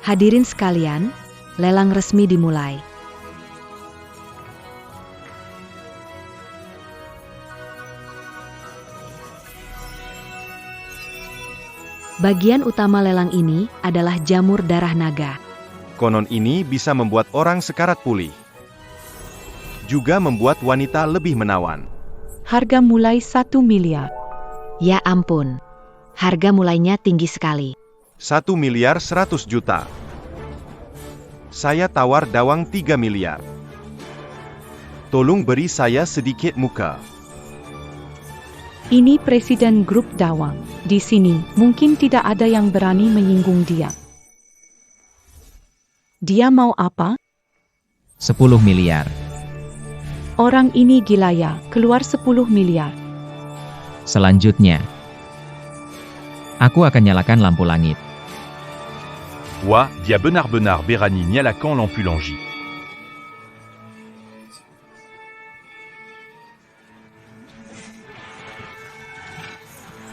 Hadirin sekalian, lelang resmi dimulai. Bagian utama lelang ini adalah jamur darah naga. Konon ini bisa membuat orang sekarat pulih. Juga membuat wanita lebih menawan. Harga mulai 1 miliar. Ya ampun, harga mulainya tinggi sekali. 1 miliar 100 juta. Saya tawar dawang 3 miliar. Tolong beri saya sedikit muka. Ini presiden grup Dawang. Di sini, mungkin tidak ada yang berani menyinggung dia. Dia mau apa? 10 miliar. Orang ini gila ya, keluar 10 miliar. Selanjutnya, aku akan nyalakan lampu langit. Wa, dia benar-benar Berani nyalakan lampu langit.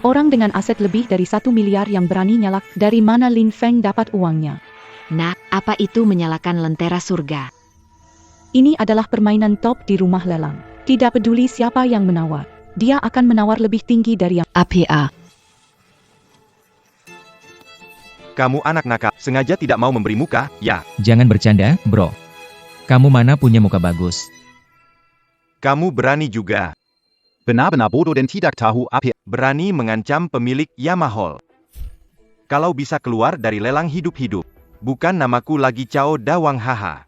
Orang dengan aset lebih dari 1 miliar yang berani nyalak, dari mana Lin Feng dapat uangnya? Nah, apa itu menyalakan lentera surga? Ini adalah permainan top di rumah lelang. Tidak peduli siapa yang menawar, dia akan menawar lebih tinggi dari yang APA. Kamu anak nakal, sengaja tidak mau memberi muka, ya? Jangan bercanda, bro. Kamu mana punya muka bagus? Kamu berani juga. Benar-benar bodoh dan tidak tahu apa. Berani mengancam pemilik Yamahol. Kalau bisa keluar dari lelang hidup-hidup. Bukan namaku lagi Cao Dawang haha.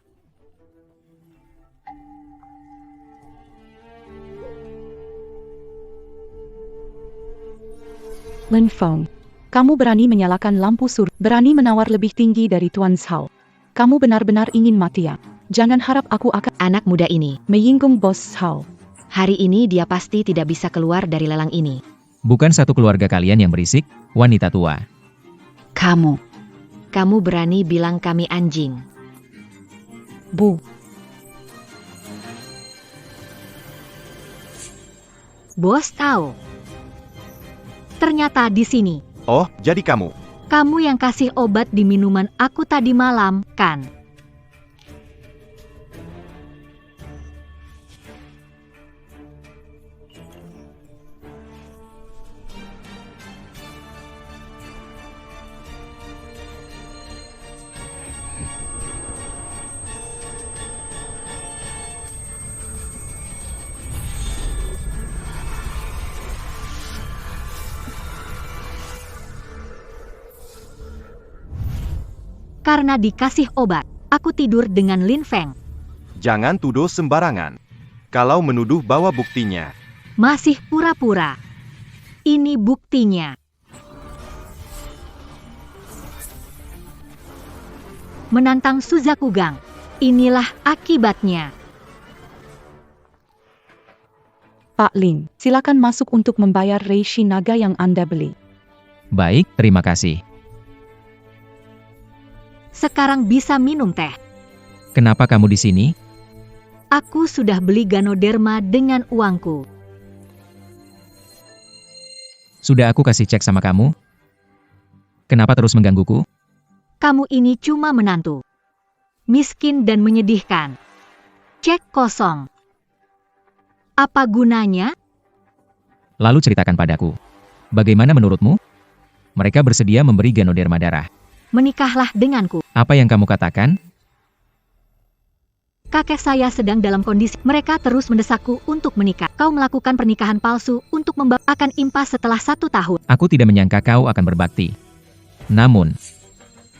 Lin Feng. Kamu berani menyalakan lampu surga, berani menawar lebih tinggi dari Tuan Zhao. Kamu benar-benar ingin mati ya? Jangan harap aku akan Anak muda ini, menyinggung Bos Zhao. hari ini dia pasti tidak bisa keluar dari lelang ini. Bukan satu keluarga kalian yang berisik, wanita tua. Kamu berani bilang kami anjing. Bu, Bos tahu. Ternyata di sini. Oh, jadi kamu. Kamu yang kasih obat di minuman aku tadi malam, kan? Karena dikasih obat, aku tidur dengan Lin Feng. Jangan tuduh sembarangan. Kalau menuduh bawa buktinya. Masih pura-pura. Ini buktinya. Menantang Suzakugang. Inilah akibatnya. Pak Lin, silakan masuk untuk membayar reishi naga yang Anda beli. Baik, terima kasih. Sekarang bisa minum teh. Kenapa kamu di sini? Aku sudah beli Ganoderma dengan uangku. Sudah aku kasih cek sama kamu? Kenapa terus menggangguku? Kamu ini cuma menantu. Miskin dan menyedihkan. Cek kosong. Apa gunanya? Lalu ceritakan padaku. Bagaimana menurutmu? Mereka bersedia memberi Ganoderma darah. Menikahlah denganku. Apa yang kamu katakan? Kakek saya sedang dalam kondisi. Mereka terus mendesakku untuk menikah. Kau melakukan pernikahan palsu untuk akan impas setelah 1 tahun. Aku tidak menyangka kau akan berbakti. Namun,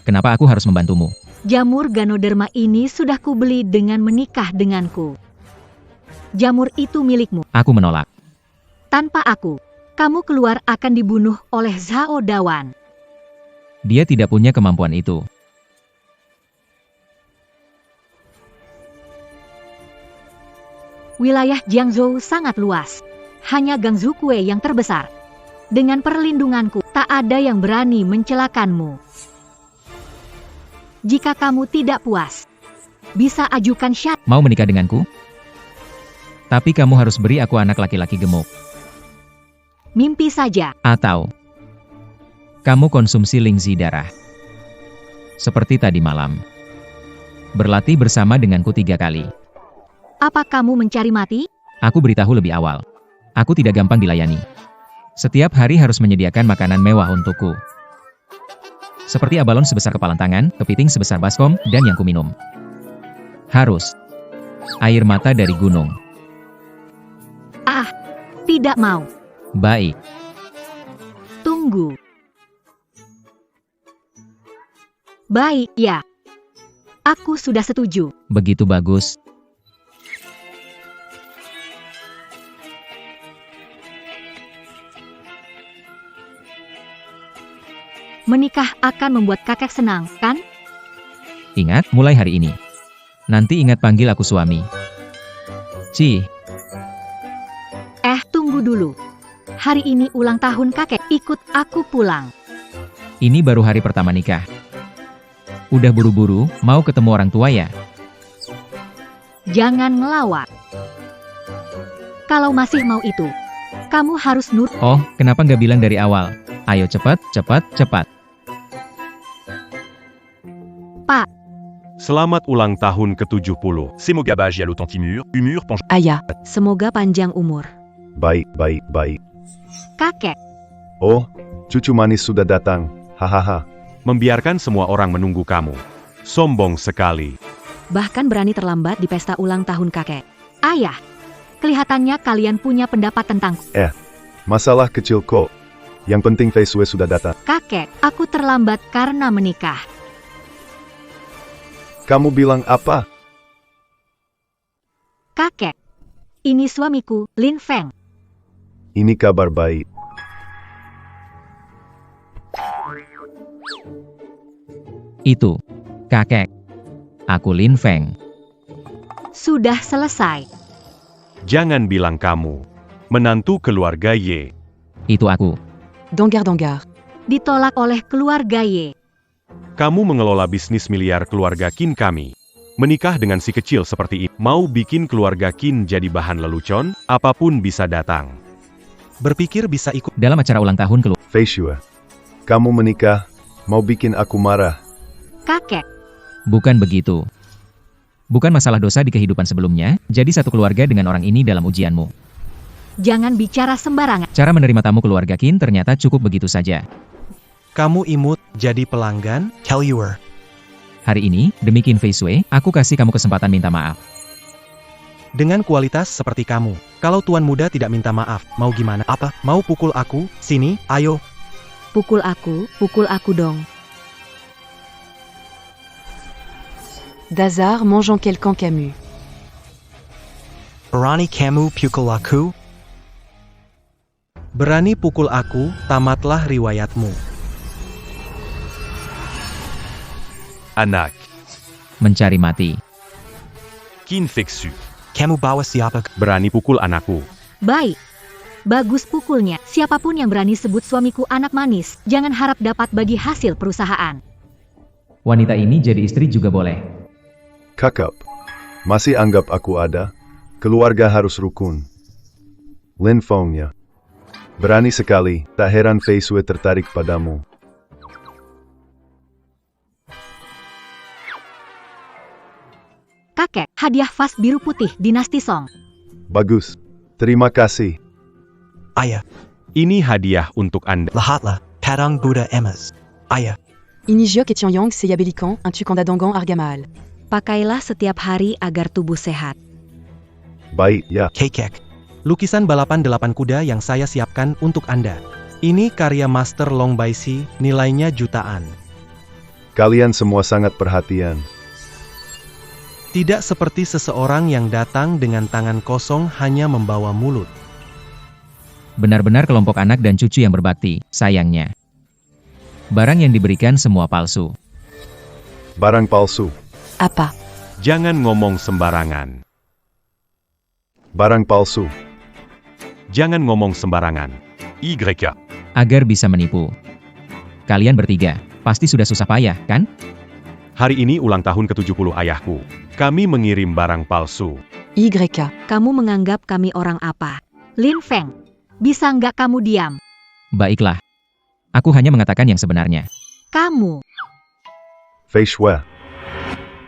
kenapa aku harus membantumu? Jamur Ganoderma ini sudah kubeli dengan menikah denganku. Jamur itu milikmu. Aku menolak. Tanpa aku, kamu keluar akan dibunuh oleh Zhao Dawan. Dia tidak punya kemampuan itu. Wilayah Jiangzhou sangat luas. Hanya Gangzhou yang terbesar. Dengan perlindunganku, tak ada yang berani mencelakanmu. Jika kamu tidak puas, bisa ajukan syarat. Mau menikah denganku? Tapi kamu harus beri aku anak laki-laki gemuk. Mimpi saja. Atau kamu konsumsi lingzi darah. Seperti tadi malam. Berlatih bersama denganku 3 kali. Apa kamu mencari mati? Aku beritahu lebih awal. Aku tidak gampang dilayani. Setiap hari harus menyediakan makanan mewah untukku. Seperti abalon sebesar kepalan tangan, kepiting sebesar baskom, dan yang kuminum. Harus. Air mata dari gunung. Ah, tidak mau. Baik. Tunggu. Baik, ya. Aku sudah setuju. Begitu bagus. Menikah akan membuat kakek senang, kan? Ingat, mulai hari ini. Nanti ingat panggil aku suami. Ci, Tunggu dulu. Hari ini ulang tahun kakek, ikut aku pulang. ini baru hari pertama nikah. Udah buru-buru, mau ketemu orang tua ya? Jangan ngelawak. Kalau masih mau itu, kamu harus nurut. Oh, kenapa nggak bilang dari awal? Ayo cepat, cepat, cepat. Pak, Selamat ulang tahun ke-70. C'est mon gabage à l'autantimur, humur penche. Aya. Semoga panjang umur. Baik, baik, baik. kakek. Oh, cucu manis sudah datang. Hahaha. Membiarkan semua orang menunggu kamu. Sombong sekali. Bahkan berani terlambat di pesta ulang tahun kakek. Ayah, kelihatannya kalian punya pendapat tentangku. Masalah kecil kok. Yang penting Fei Shui sudah datang. Kakek, aku terlambat karena menikah. Kamu bilang apa? Kakek, ini suamiku, Lin Feng. Ini kabar baik. Itu. Kakek. Aku Lin Feng. Sudah selesai. Jangan bilang kamu. Menantu keluarga Ye. Itu aku. Dangar. Ditolak oleh keluarga Ye. Kamu mengelola bisnis miliar keluarga Qin kami. Menikah dengan si kecil seperti ini. Mau bikin keluarga Qin jadi bahan lelucon, apapun bisa datang. Berpikir bisa ikut. Dalam acara ulang tahun keluarga. Fei Shui. Kamu menikah, mau bikin aku marah. Kakek, Bukan begitu. Bukan masalah dosa di kehidupan sebelumnya, jadi satu keluarga dengan orang ini dalam ujianmu. jangan bicara sembarangan. Cara menerima tamu keluarga Qin ternyata cukup begitu saja. Kamu imut jadi pelanggan, tell you her. Hari ini, demi Qin Fei Shui, aku kasih kamu kesempatan minta maaf. Dengan kualitas seperti kamu. Kalau tuan muda tidak minta maaf, mau gimana? Apa? Mau pukul aku? Sini, ayo. Pukul aku dong. Dazar mangeant quelqu'un Camus. Berani kamu pukul aku? Berani pukul aku, tamatlah riwayatmu. Anak. Mencari mati. Qin Fexu. Kamu bawa siapa? Berani pukul anakku. Baik. Bagus pukulnya. Siapapun yang berani sebut suamiku anak manis, jangan harap dapat bagi hasil perusahaan. Wanita ini jadi istri juga boleh. Kakap. Masih anggap aku ada? Keluarga harus rukun. Lin Feng-nya. Berani sekali, tak heran Fei Shui tertarik padamu. Kakek, hadiah vas biru putih dinasti Song. Bagus. Terima kasih. Ayah, Ini hadiah untuk Anda. lahatlah, padang Buddha emas. Ayah, Inijiok et Tianyang Seyabelikan, un Tukandadangan Argamal. Pakailah setiap hari agar tubuh sehat. Baik, ya. kekek. Lukisan balapan 8 kuda yang saya siapkan untuk Anda. Ini karya Master Long Baisi, nilainya jutaan. Kalian semua sangat perhatian. Tidak seperti seseorang yang datang dengan tangan kosong hanya membawa mulut. Benar-benar kelompok anak dan cucu yang berbakti, sayangnya. Barang yang diberikan semua palsu. Barang palsu. Apa? Jangan ngomong sembarangan. Barang palsu. Jangan ngomong sembarangan. YK. Agar bisa menipu. Kalian bertiga, pasti sudah susah payah, kan? Hari ini ulang tahun ke-70 ayahku. Kami mengirim barang palsu. YK. Kamu menganggap kami orang apa? Lin Feng, bisa nggak kamu diam? Baiklah. Aku hanya mengatakan yang sebenarnya. Kamu. Fei Shui.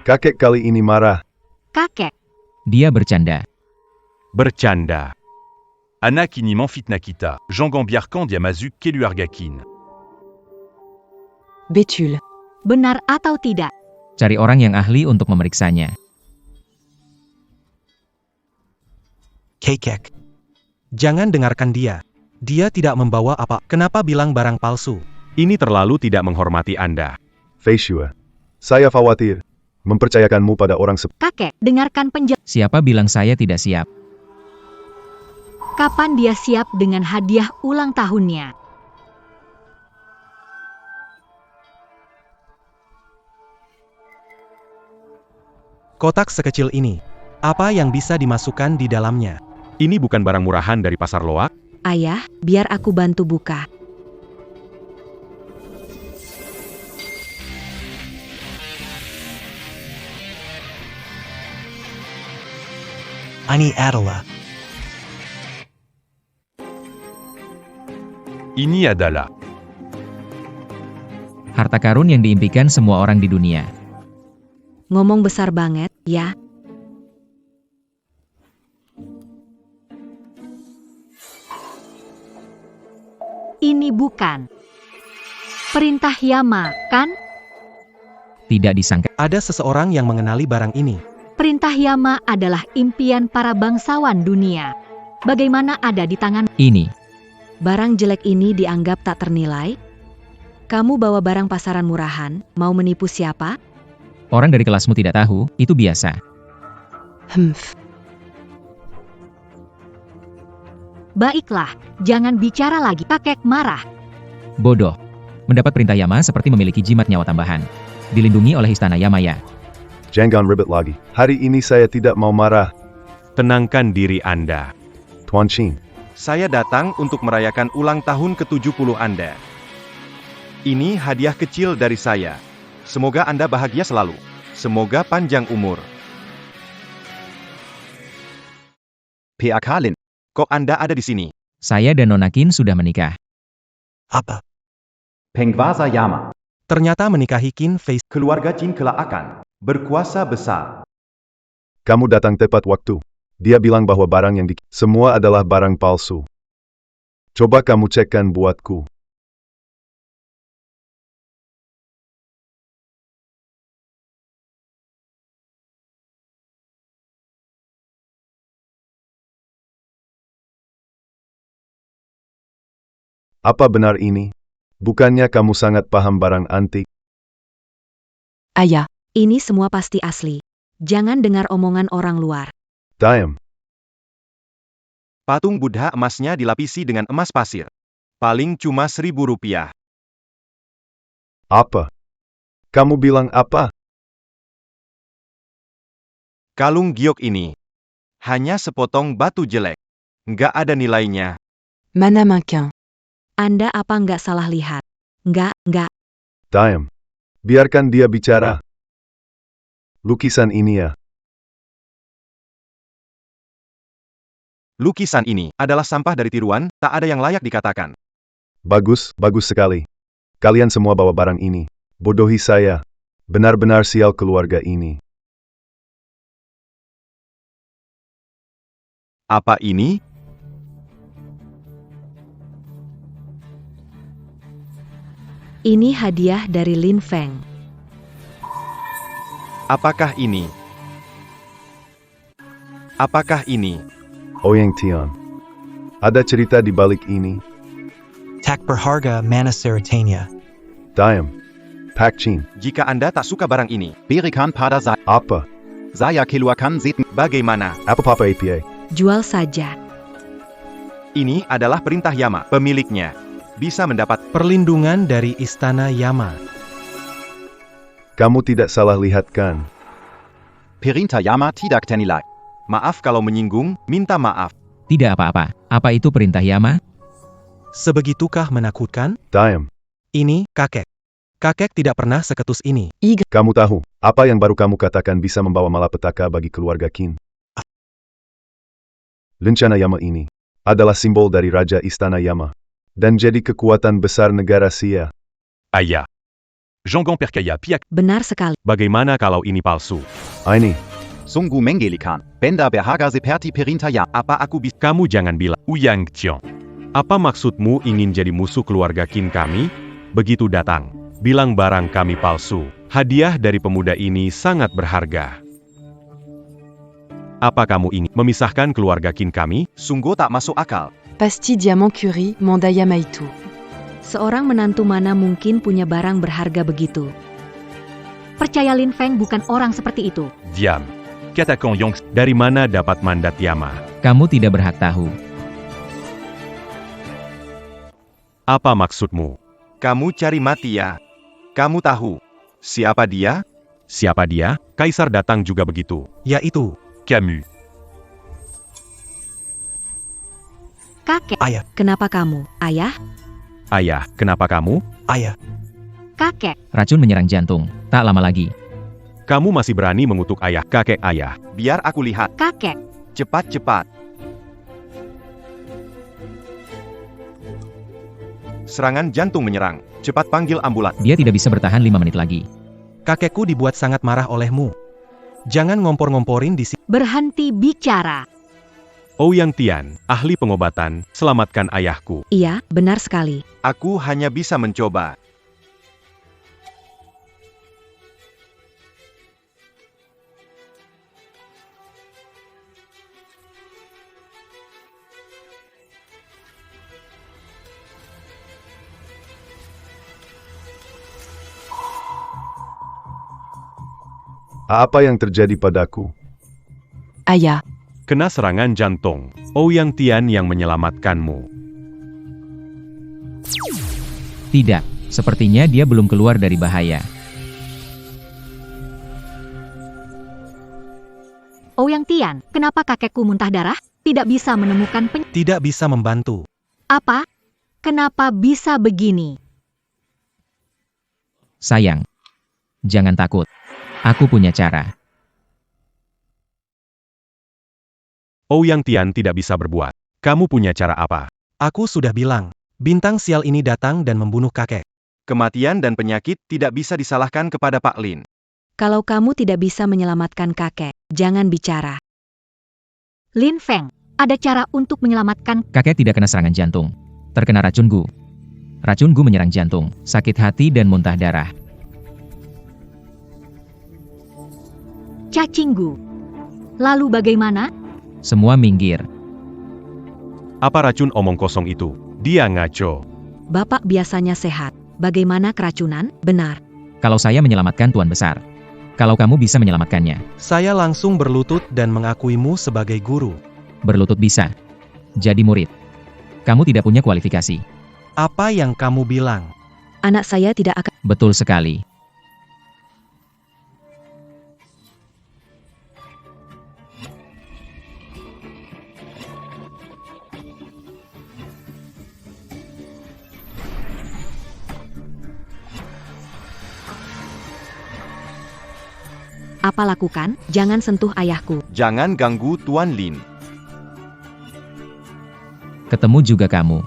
Kakek kali ini marah. Kakek, Dia bercanda. Bercanda. Anak ini Manfitnakita, Jean Gambiarkan Diamazuk Keluargakin. Bétul. benar atau tidak? Cari orang yang ahli untuk memeriksanya. Kekek. Jangan dengarkan dia. Dia tidak membawa apa. Kenapa bilang barang palsu? Ini terlalu tidak menghormati Anda. Fei Shui. Saya khawatir mempercayakanmu pada orang Kakek, dengarkan penjelasan. Siapa bilang saya tidak siap? Kapan dia siap dengan hadiah ulang tahunnya? Kotak sekecil ini. Apa yang bisa dimasukkan di dalamnya? Ini bukan barang murahan dari pasar loak? Ayah, biar aku bantu buka. Ini adalah Ini adalah Harta karun yang diimpikan semua orang di dunia. Ngomong besar banget, ya. Ini bukan perintah Yama, kan? Tidak disangka. ada seseorang yang mengenali barang ini. Perintah Yama adalah impian para bangsawan dunia. Bagaimana ada di tangan? Ini. Barang jelek ini dianggap tak ternilai? Kamu bawa barang pasaran murahan, mau menipu siapa? Orang dari kelasmu tidak tahu, itu biasa. Baiklah, jangan bicara lagi. Kakek marah. Bodoh. Mendapat perintah Yama seperti memiliki jimat nyawa tambahan. Dilindungi oleh istana Yamaya. Jangan ribet lagi. Hari ini saya tidak mau marah. Tenangkan diri Anda. Tuan Qin. Saya datang untuk merayakan ulang tahun ke-70 Anda. Ini hadiah kecil dari saya. Semoga Anda bahagia selalu. Semoga panjang umur. PA Kalin, kok Anda ada di sini? Saya dan Nona Qin sudah menikah. Apa? Pengwasa Yama, Ternyata menikahi Qin Fei. keluarga Jin kelak akan berkuasa besar. Kamu datang tepat waktu. Dia bilang bahwa barang yang semua adalah barang palsu. Coba kamu cekkan buatku. Apa benar ini? Bukannya kamu sangat paham barang antik? Ayah. Ini semua pasti asli. Jangan dengar omongan orang luar. Diam. Patung Buddha emasnya dilapisi dengan emas pasir. Paling cuma Rp1.000. Apa? Kamu bilang apa? Kalung giok ini. Hanya sepotong batu jelek. Nggak ada nilainya. Mana mannequin. Anda apa nggak salah lihat? Nggak. Diam. Biarkan dia bicara. Lukisan ini ya. Lukisan ini adalah sampah dari tiruan, tak ada yang layak dikatakan. Bagus, bagus sekali. Kalian semua bawa barang ini. Bodohi saya. Benar-benar sial keluarga ini. Apa ini? Ini hadiah dari Lin Feng. Apakah ini? Apakah ini? Ouyang Tian. Ada cerita di balik ini. Tak berharga mana seratanya. Diam. Pak Chin. Jika Anda tak suka barang ini, Berikan pada saya. Apa? Saya keluarkan zit. bagaimana? Apa APA? Jual saja. Ini adalah perintah Yama, pemiliknya. Bisa mendapat Perlindungan dari Istana Yama. Kamu tidak salah lihat kan? Perintah Yama tidak ternilai. maaf kalau menyinggung, minta maaf. Tidak apa-apa. Apa itu perintah Yama? Sebegitukah menakutkan? Diam. Ini, kakek. Kakek tidak pernah seketus ini. Kamu tahu, apa yang baru kamu katakan bisa membawa malapetaka bagi keluarga Qin? Lencana Yama ini adalah simbol dari Raja Istana Yama. Dan jadi kekuatan besar negara Xia. Aya. Jangan percaya pihak. Benar sekali. Bagaimana kalau ini palsu? Ini, Sungguh menggelikan. Benda berharga seperti Perintah Yama. Apa aku bisa? Kamu jangan bilang. Ouyang Qian. Apa maksudmu ingin jadi musuh keluarga Qin kami? Begitu datang, bilang barang kami palsu. Hadiah dari pemuda ini sangat berharga. Apa kamu ingin memisahkan keluarga Qin kami? Sungguh tak masuk akal. Pastille Diamant Curie, Mandaya Maitu. Seorang menantu mana mungkin punya barang berharga begitu? Percaya Lin Feng bukan orang seperti itu. Diam. Katakan Yong. Dari mana dapat mandat Yama? Kamu tidak berhak tahu. Apa maksudmu? Kamu cari mati ya. Kamu tahu siapa dia? Siapa dia? Kaisar datang juga begitu. Yaitu, Camus. Kakek, ayah, Kenapa kamu, ayah? Ayah, kenapa kamu? ayah. kakek, Racun menyerang jantung. Tak lama lagi. Kamu masih berani mengutuk ayah, kakek ayah. Biar aku lihat. kakek. Cepat-cepat. Serangan jantung menyerang. Cepat panggil ambulan. Dia tidak bisa bertahan 5 menit lagi. Kakekku dibuat sangat marah olehmu. Jangan ngompor-ngomporin di sini. Berhenti bicara. Ouyang Tian, ahli pengobatan, selamatkan ayahku. Iya, benar sekali. Aku hanya bisa mencoba. apa yang terjadi padaku? Ayah, Kena serangan jantung. Ouyang Tian yang menyelamatkanmu. Tidak, sepertinya dia belum keluar dari bahaya. Ouyang Tian, kenapa kakekku muntah darah? Tidak bisa menemukan Tidak bisa membantu. Apa? Kenapa bisa begini? Sayang. Jangan takut. Aku punya cara. Ouyang Tian tidak bisa berbuat. Kamu punya cara apa? Aku sudah bilang, bintang sial ini datang dan membunuh kakek. Kematian dan penyakit tidak bisa disalahkan kepada Pak Lin. Kalau kamu tidak bisa menyelamatkan kakek, jangan bicara. Lin Feng, ada cara untuk menyelamatkan. Kakek tidak kena serangan jantung. Terkena racun Gu. Racun Gu menyerang jantung, sakit hati dan muntah darah. Cacing Gu. Lalu bagaimana? Semua minggir. Apa racun omong kosong itu? Dia ngaco. Bapak biasanya sehat. Bagaimana keracunan? Benar. Kalau saya menyelamatkan Tuan Besar. Kalau kamu bisa menyelamatkannya. Saya langsung berlutut dan mengakuimu sebagai guru. Berlutut bisa. Jadi murid. Kamu tidak punya kualifikasi. Apa yang kamu bilang? Anak saya tidak akan... Betul sekali. Apa lakukan? Jangan sentuh ayahku. Jangan ganggu Tuan Lin. Ketemu juga kamu.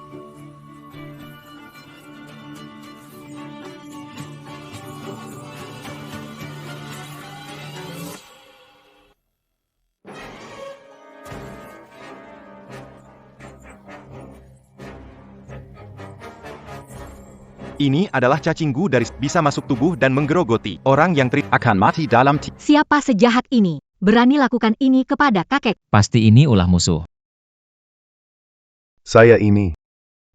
Ini adalah cacing Gu dari bisa masuk tubuh dan menggerogoti orang yang akan mati dalam Siapa sejahat ini? Berani lakukan ini kepada kakek. Pasti ini ulah musuh. Saya ini.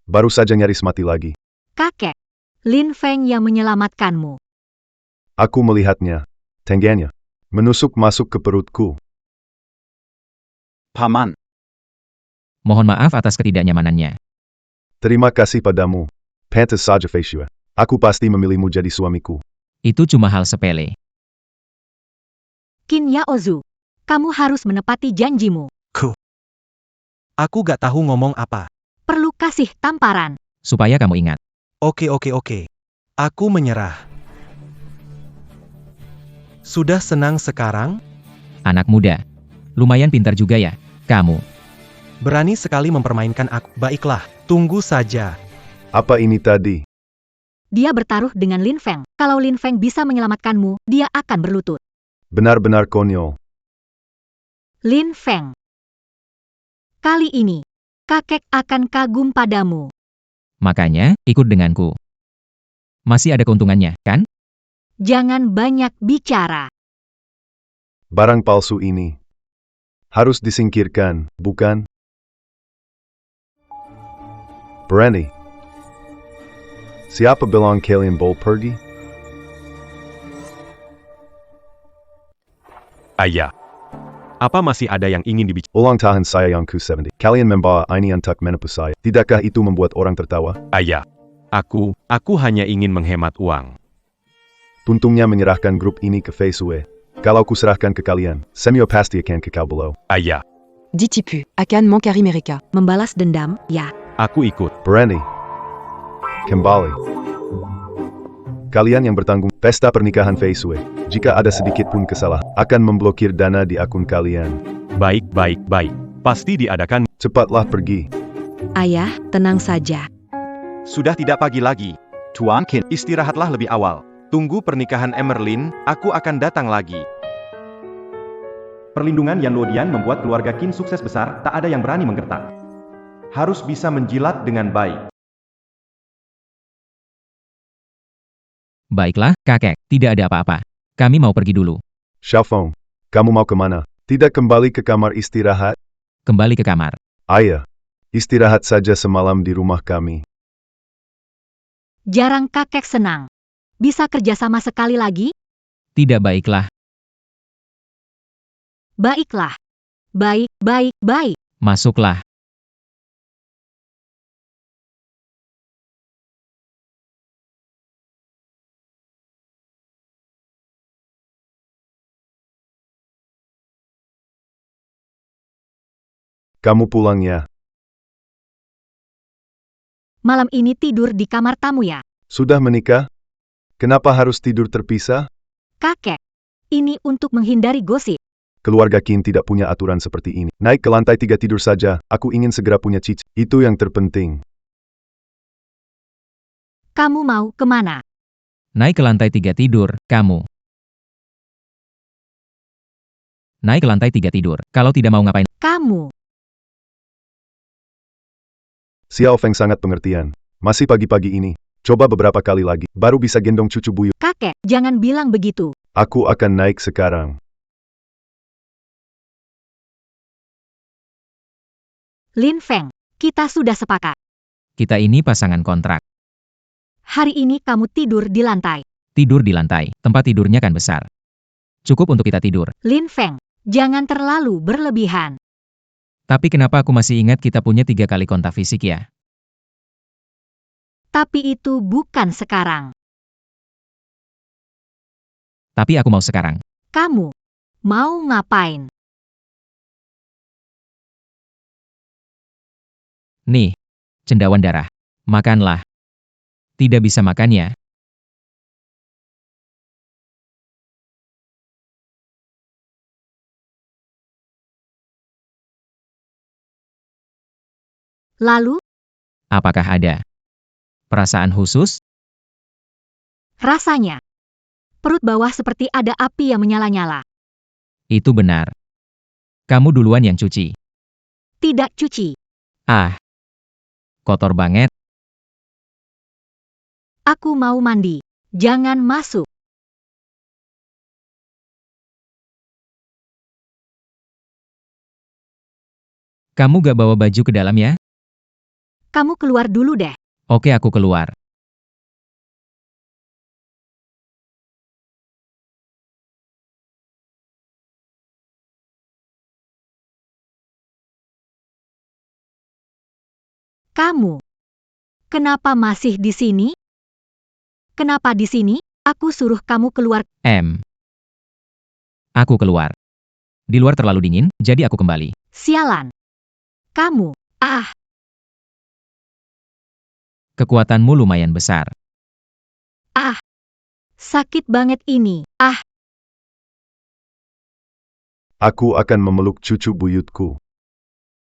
Baru saja nyaris mati lagi. Kakek. Lin Feng yang menyelamatkanmu. Aku melihatnya. Tengganya. Menusuk masuk ke perutku. Paman. Mohon maaf atas ketidaknyamanannya. Terima kasih padamu. Pantas saja Feisua. Aku pasti memilihmu jadi suamiku. Itu cuma hal sepele. Qin Yaozu. Kamu harus menepati janjimu. Aku gak tahu ngomong apa. Perlu kasih tamparan. Supaya kamu ingat. Oke. Aku menyerah. Sudah senang sekarang? Anak muda. Lumayan pintar juga ya, kamu. Berani sekali mempermainkan aku. Baiklah, tunggu saja. Apa ini tadi? Dia bertaruh dengan Lin Feng. Kalau Lin Feng bisa menyelamatkanmu, dia akan berlutut. Benar-benar konyol. Lin Feng. Kali ini, kakek akan kagum padamu. Makanya, ikut denganku. Masih ada keuntungannya, kan? Jangan banyak bicara. Barang palsu ini harus disingkirkan, bukan? Berani. Siapa bilang kalian boleh pergi? Ayah. Apa masih ada yang ingin dibicarakan? Ulang tahun saya yang ke-70. Kalian membawa ini untuk menipu saya. Tidakkah itu membuat orang tertawa? Ayah. Aku hanya ingin menghemat uang. Untungnya menyerahkan grup ini ke Feisue. Kalau kuserahkan ke kalian, Semyo pasti akan kekal below. Ayah. Ditipu. Akan Monkari Mereka. Membalas dendam, ya. Aku ikut. Berani. Kembali. Kalian yang bertanggung pesta pernikahan Feisue. Jika ada sedikit pun kesalahan, akan memblokir dana di akun kalian. Baik. Pasti diadakan. Cepatlah pergi. Ayah, tenang saja. Sudah tidak pagi lagi. Tuan Qin, Istirahatlah lebih awal. Tunggu pernikahan Emerlin, aku akan datang lagi. Perlindungan Yan Luodian membuat keluarga Qin sukses besar, tak ada yang berani menggertak. Harus bisa menjilat dengan baik. Baiklah, kakek. Tidak ada apa-apa. Kami mau pergi dulu. Xiaofeng, kamu mau kemana? Tidak kembali ke kamar istirahat? Kembali ke kamar. Ayah, istirahat saja semalam di rumah kami. Jarang kakek senang. Bisa kerjasama sekali lagi? Tidak baiklah. Baiklah. Baik. Masuklah. Kamu pulang ya. Malam ini tidur di kamar tamu ya? Sudah menikah? Kenapa harus tidur terpisah? Kakek, ini untuk menghindari gosip. Keluarga Qin tidak punya aturan seperti ini. Naik ke lantai 3 tidur saja, aku ingin segera punya cici. Itu yang terpenting. Kamu mau kemana? Naik ke lantai 3 tidur, kamu. Naik ke lantai 3 tidur. Kalau tidak mau ngapain? Kamu. Xiao Feng sangat pengertian. Masih pagi-pagi ini. Coba beberapa kali lagi, baru bisa gendong cucu buyut. Kakek, jangan bilang begitu. Aku akan naik sekarang. Lin Feng, kita sudah sepakat. Kita ini pasangan kontrak. Hari ini kamu tidur di lantai. Tidur di lantai. Tempat tidurnya kan besar. Cukup untuk kita tidur. Lin Feng, jangan terlalu berlebihan. Tapi kenapa aku masih ingat kita punya 3 kali kontak fisik ya? Tapi itu bukan sekarang. Tapi aku mau sekarang. Kamu mau ngapain? Nih, cendawan darah. Makanlah. Tidak bisa makan ya? Lalu, Apakah ada perasaan khusus? rasanya. Perut bawah seperti ada api yang menyala-nyala. Itu benar. Kamu duluan yang cuci. Tidak cuci. Ah, kotor banget. Aku mau mandi. Jangan masuk. Kamu gak bawa baju ke dalam ya? Kamu keluar dulu deh. Oke, aku keluar. Kamu. Kenapa masih di sini? Kenapa di sini? Aku suruh kamu keluar. Aku keluar. Di luar terlalu dingin, jadi aku kembali. Sialan. Kamu. Kekuatanmu lumayan besar. Sakit banget ini. Aku akan memeluk cucu buyutku.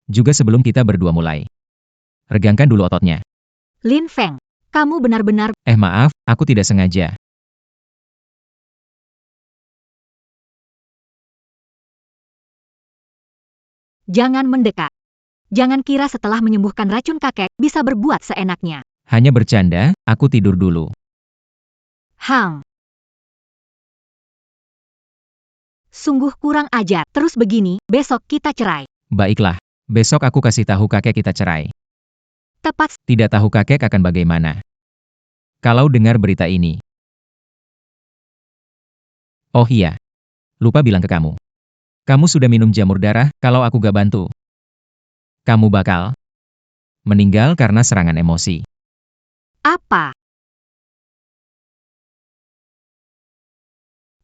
Juga sebelum kita berdua mulai. Regangkan dulu ototnya. Lin Feng, Kamu benar-benar Maaf, aku tidak sengaja. jangan mendekat. Jangan kira setelah menyembuhkan racun kakek bisa berbuat seenaknya. Hanya bercanda, aku tidur dulu. Hang. Sungguh kurang ajar. Terus begini, besok kita cerai. Baiklah, besok aku kasih tahu kakek kita cerai. Tepat. Tidak tahu kakek akan bagaimana kalau dengar berita ini. Oh iya, lupa bilang ke kamu. Kamu sudah minum jamur darah, kalau aku gak bantu. Kamu bakal meninggal karena serangan emosi. Apa?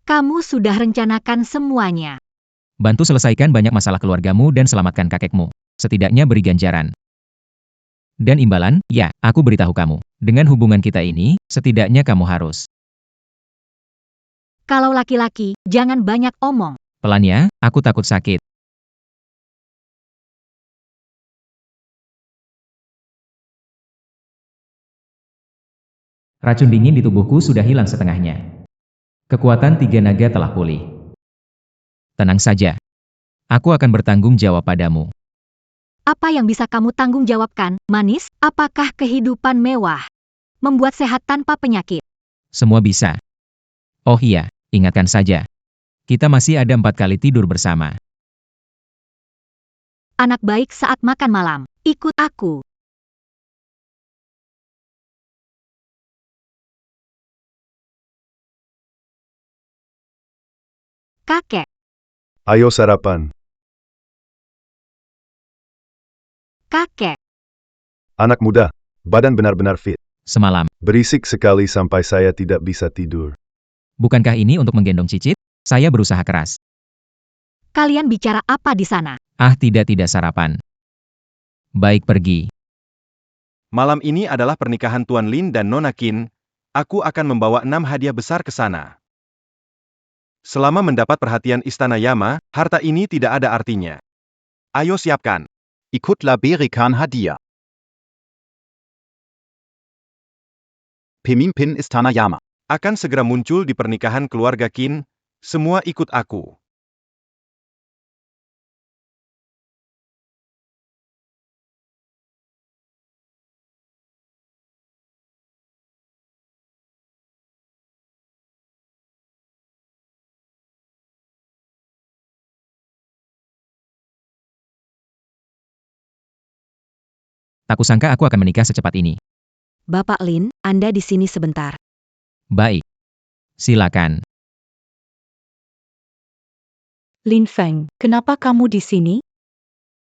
Kamu sudah rencanakan semuanya. Bantu selesaikan banyak masalah keluargamu dan selamatkan kakekmu. Setidaknya beri ganjaran. Dan imbalan, ya, aku beritahu kamu. Dengan hubungan kita ini, setidaknya kamu harus. Kalau laki-laki, jangan banyak omong. Pelan ya, aku takut sakit. Racun dingin di tubuhku sudah hilang setengahnya. Kekuatan 3 naga telah pulih. Tenang saja. Aku akan bertanggung jawab padamu. Apa yang bisa kamu tanggung jawabkan, manis? Apakah kehidupan mewah membuat sehat tanpa penyakit? Semua bisa. Oh iya, ingatkan saja. Kita masih ada 4 kali tidur bersama. Anak baik saat makan malam. Ikut aku. Kakek. Ayo sarapan. Kakek. Anak muda, badan benar-benar fit. Semalam. Berisik sekali sampai saya tidak bisa tidur. Bukankah ini untuk menggendong Cicit? Saya berusaha keras. Kalian bicara apa di sana? Tidak sarapan. Baik, pergi. Malam ini adalah pernikahan Tuan Lin dan Nona Qin. Aku akan membawa 6 hadiah besar ke sana. Selama mendapat perhatian Istana Yama, harta ini tidak ada artinya. Ayo siapkan. Ikutlah berikan hadiah. Pemimpin Istana Yama. Akan segera muncul di pernikahan keluarga Qin. Semua ikut aku. Tak kusangka aku akan menikah secepat ini. Bapak Lin, Anda di sini sebentar. Baik. Silakan. Lin Feng, kenapa kamu di sini?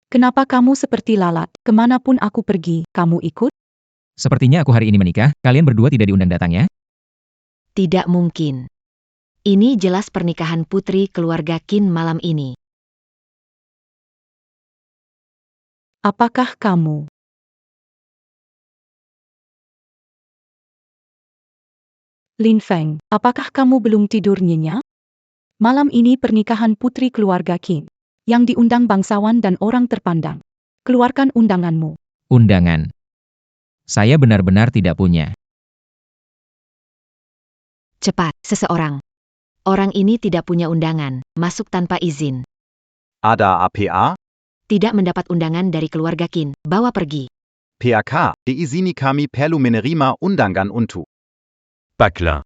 Kenapa kamu seperti lalat? Kemanapun aku pergi, kamu ikut? Sepertinya aku hari ini menikah, kalian berdua tidak diundang datang ya? Tidak mungkin. Ini jelas pernikahan putri keluarga Qin malam ini. Apakah kamu? Lin Feng, apakah kamu belum tidur nyenyak? Malam ini pernikahan putri keluarga Qin. Yang diundang bangsawan dan orang terpandang. Keluarkan undanganmu. Undangan. Saya benar-benar tidak punya. Cepat, seseorang. Orang ini tidak punya undangan, masuk tanpa izin. Ada APA? Tidak mendapat undangan dari keluarga Qin, bawa pergi. PAK, diizini kami perlu menerima undangan untuk. Paclin.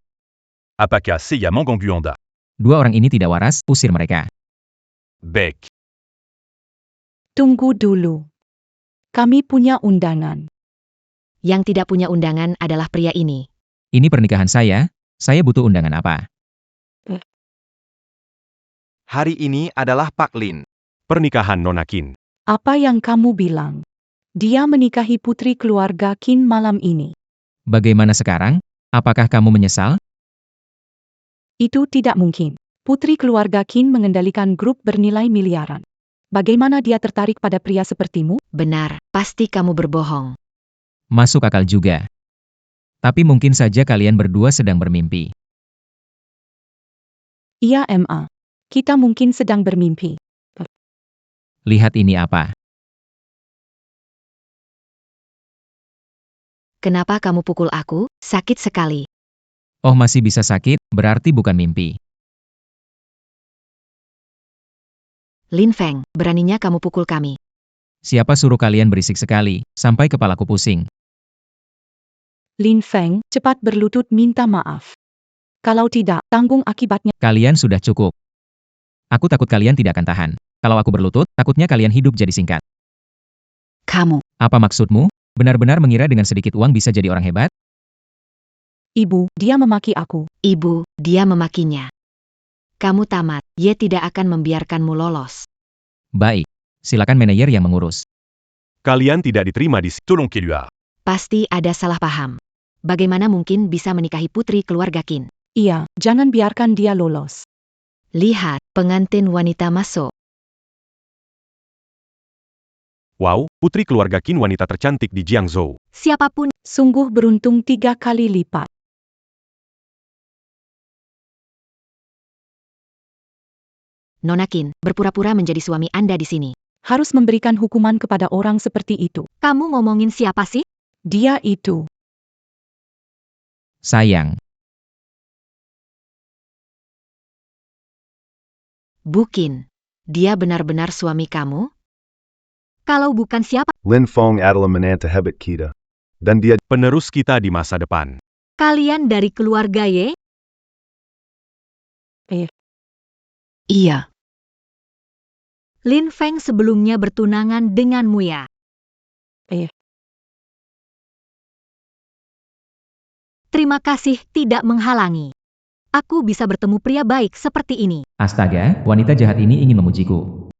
Apaka Seya Mangangguanda. 2 orang ini tidak waras, usir mereka. Beck. Tunggu dulu. Kami punya undangan. Yang tidak punya undangan adalah pria ini. Ini pernikahan saya butuh undangan apa? Hari ini adalah Pak Lin. Pernikahan Nona Qin. Apa yang kamu bilang? Dia menikahi putri keluarga Qin malam ini. Bagaimana sekarang? Apakah kamu menyesal? Itu tidak mungkin. Putri keluarga Qin mengendalikan grup bernilai miliaran. Bagaimana dia tertarik pada pria sepertimu? Benar, pasti kamu berbohong. Masuk akal juga. Tapi mungkin saja kalian berdua sedang bermimpi. Iya, MA. Kita mungkin sedang bermimpi. Lihat ini apa. Kenapa kamu pukul aku? Sakit sekali. Oh, masih bisa sakit, berarti bukan mimpi. Lin Feng, beraninya kamu pukul kami. Siapa suruh kalian berisik sekali, sampai kepalaku pusing. Lin Feng, cepat berlutut minta maaf. Kalau tidak, tanggung akibatnya. Kalian sudah cukup. Aku takut kalian tidak akan tahan. Kalau aku berlutut, takutnya kalian hidup jadi singkat. Kamu. Apa maksudmu? Benar-benar mengira dengan sedikit uang bisa jadi orang hebat? Ibu, dia memaki aku. Ibu, dia memakinya. Kamu tamat, Ye tidak akan membiarkanmu lolos. Baik. Silakan manajer yang mengurus. Kalian tidak diterima di sini. Tolong Kelua. Pasti ada salah paham. Bagaimana mungkin bisa menikahi putri keluarga Qin? Iya, jangan biarkan dia lolos. Lihat, pengantin wanita masuk. Wow, putri keluarga Qin wanita tercantik di Jiangzhou. Siapapun Sungguh beruntung 3 kali lipat. Nona Qin, berpura-pura menjadi suami Anda di sini. Harus memberikan hukuman kepada orang seperti itu. kamu ngomongin siapa sih? Dia itu. Sayang. Bukin, dia benar-benar suami kamu? Kalau bukan siapa, Lin Feng adalah menantu hebat kita. Dan dia Penerus kita di masa depan. kalian dari keluarga Ye? Iya. Lin Feng sebelumnya bertunangan dengan Muya. Terima kasih tidak menghalangi. Aku bisa bertemu pria baik seperti ini. Astaga, wanita jahat ini ingin memujiku.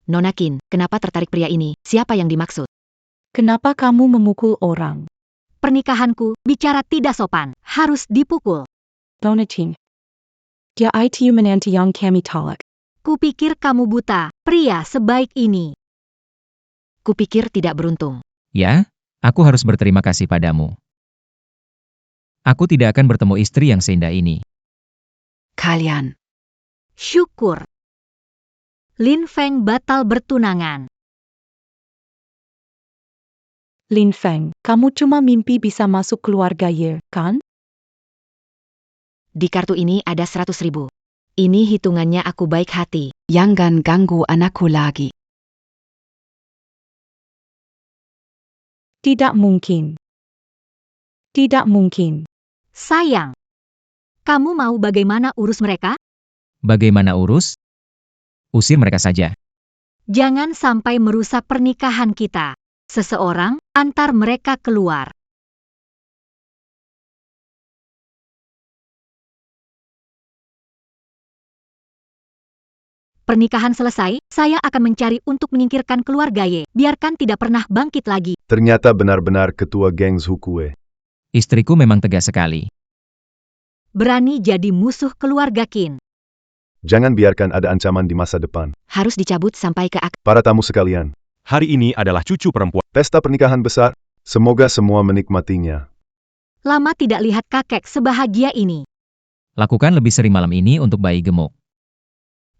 Nona Qin, kenapa tertarik pria ini? Siapa yang dimaksud? Kenapa kamu memukul orang? Pernikahanku, bicara tidak sopan, harus dipukul. Donating. Dia itu menantu yang kami tolak. Kupikir kamu buta, pria sebaik ini. Kupikir tidak beruntung. Ya, aku harus berterima kasih padamu. Aku tidak akan bertemu istri yang seindah ini. Kalian. Syukur. Lin Feng batal bertunangan. Lin Feng, kamu cuma mimpi bisa masuk keluarga Ye, kan? Di kartu ini ada 100.000. Ini hitungannya aku baik hati. Jangan ganggu anakku lagi. Tidak mungkin. Tidak mungkin. Sayang. Kamu mau bagaimana urus mereka? Bagaimana urus? Usir mereka saja. Jangan sampai merusak pernikahan kita. Seseorang, antar mereka keluar. Pernikahan selesai, saya akan mencari untuk menyingkirkan keluarga Ye. Biarkan tidak pernah bangkit lagi. ternyata benar-benar ketua geng Zhukue. Istriku memang tegas sekali. Berani jadi musuh keluarga Qin. Jangan biarkan ada ancaman di masa depan. Harus dicabut sampai ke akar. Para tamu sekalian, Hari ini adalah cucu perempuan. pesta pernikahan besar. Semoga semua menikmatinya. Lama tidak lihat kakek sebahagia ini. Lakukan lebih sering malam ini untuk bayi gemuk.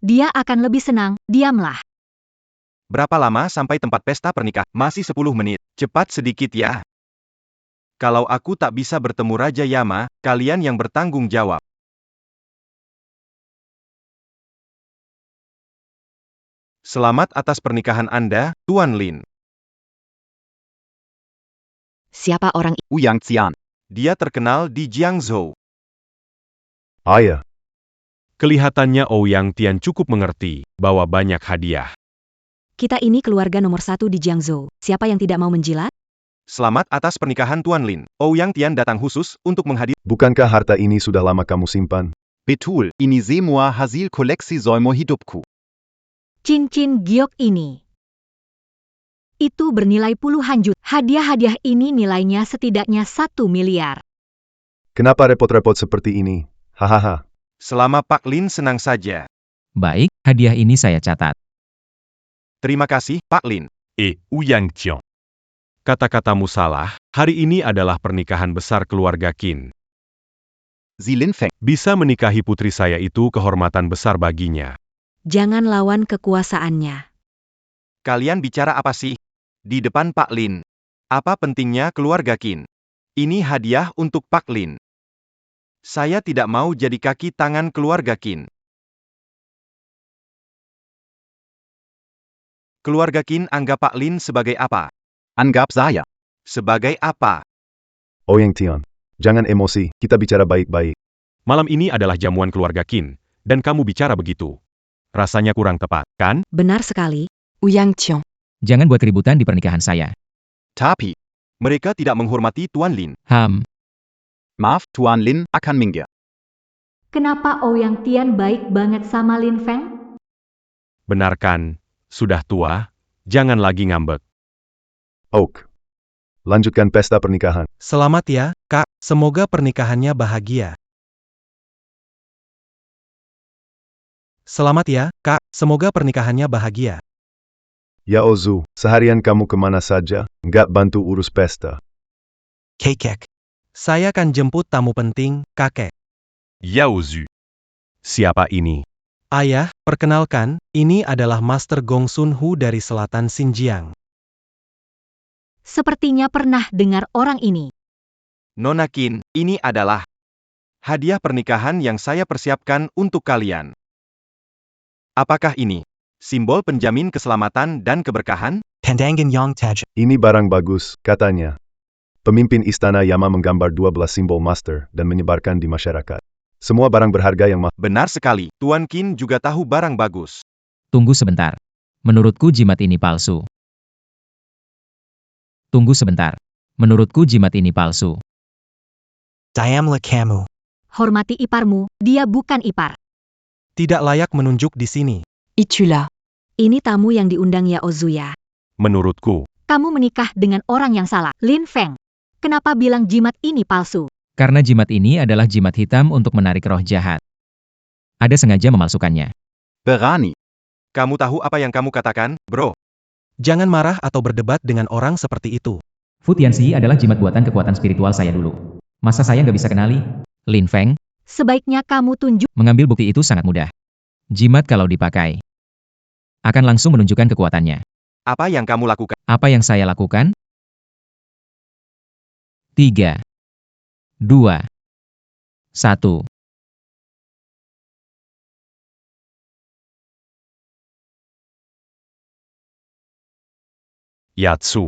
Dia akan lebih senang, diamlah. Berapa lama sampai tempat pesta pernikahan? Masih 10 menit. Cepat sedikit ya. Kalau aku tak bisa bertemu Raja Yama, kalian yang bertanggung jawab. Selamat atas pernikahan Anda, Tuan Lin. Siapa orang Ouyang Xian. Dia terkenal di Jiangzhou. Ayah, Kelihatannya Ouyang Tian cukup mengerti bahwa banyak hadiah. kita ini keluarga nomor 1 di Jiangzhou. Siapa yang tidak mau menjilat? Selamat atas pernikahan Tuan Lin. Ouyang Tian datang khusus untuk menghadiri. bukankah harta ini sudah lama kamu simpan? Betul, ini semua hasil koleksi seumur hidupku. Cincin giok ini. Itu bernilai puluhan juta. Hadiah-hadiah ini nilainya setidaknya 1 miliar. Kenapa repot-repot seperti ini? Hahaha. Selama Pak Lin senang saja. Baik, hadiah ini saya catat. Terima kasih, Pak Lin. Ouyang Tian. Kata-katamu salah, hari ini adalah pernikahan besar keluarga Qin. Sie Lin Feng. Bisa menikahi putri saya itu kehormatan besar baginya. Jangan lawan kekuasaannya. Kalian bicara apa sih? Di depan Pak Lin. Apa pentingnya keluarga Qin? Ini hadiah untuk Pak Lin. Saya tidak mau jadi kaki tangan keluarga Qin. Keluarga Qin anggap Pak Lin sebagai apa? Anggap saya. Sebagai apa? Oyang Tian, jangan emosi, kita bicara baik-baik. Malam ini adalah jamuan keluarga Qin, dan kamu bicara begitu. Rasanya kurang tepat, kan? Benar sekali. Uyang Tiong. Jangan buat keributan di pernikahan saya. Tapi, mereka tidak menghormati Tuan Lin. Maaf, Tuan Lin akan minggir. Kenapa Ouyang Tian baik banget sama Lin Feng? Benarkan, sudah tua, jangan lagi ngambek. Oak. Lanjutkan pesta pernikahan. Selamat ya, Kak. Semoga pernikahannya bahagia. Selamat ya, Kak. Semoga pernikahannya bahagia. Yao Zhu, seharian kamu kemana saja, nggak bantu urus pesta. Kekek. Saya akan jemput tamu penting, kakek. Yao Zhu. Siapa ini? Ayah, perkenalkan, ini adalah Master Gong Sun Hu dari selatan Xinjiang. Sepertinya pernah dengar orang ini. Nona Qin, ini adalah hadiah pernikahan yang saya persiapkan untuk kalian. Apakah ini simbol penjamin keselamatan dan keberkahan? Pandangan Yang Taj. Ini barang bagus, katanya. Pemimpin Istana Yama menggambar 12 simbol master dan menyebarkan di masyarakat. Semua barang berharga yang Benar sekali, Tuan Qin juga tahu barang bagus. Tunggu sebentar. Menurutku jimat ini palsu. Tunggu sebentar. Menurutku jimat ini palsu. Diamla Kamu. Hormati iparmu, dia bukan ipar. Tidak layak menunjuk di sini. Itula. Ini tamu yang diundang Yao Zhu ya. Menurutku, Kamu menikah dengan orang yang salah. Lin Feng, kenapa bilang jimat ini palsu? Karena jimat ini adalah jimat hitam untuk menarik roh jahat. Ada sengaja memalsukannya. Berani. Kamu tahu apa yang kamu katakan, bro? Jangan marah atau berdebat dengan orang seperti itu. Fu Tianxi adalah jimat buatan kekuatan spiritual saya dulu. Masa saya nggak bisa kenali? Lin Feng, Sebaiknya kamu tunjuk. mengambil bukti itu sangat mudah. Jimat kalau dipakai akan langsung menunjukkan kekuatannya. Apa yang kamu lakukan? Apa yang saya lakukan? 3, 2, 1. Yatsu.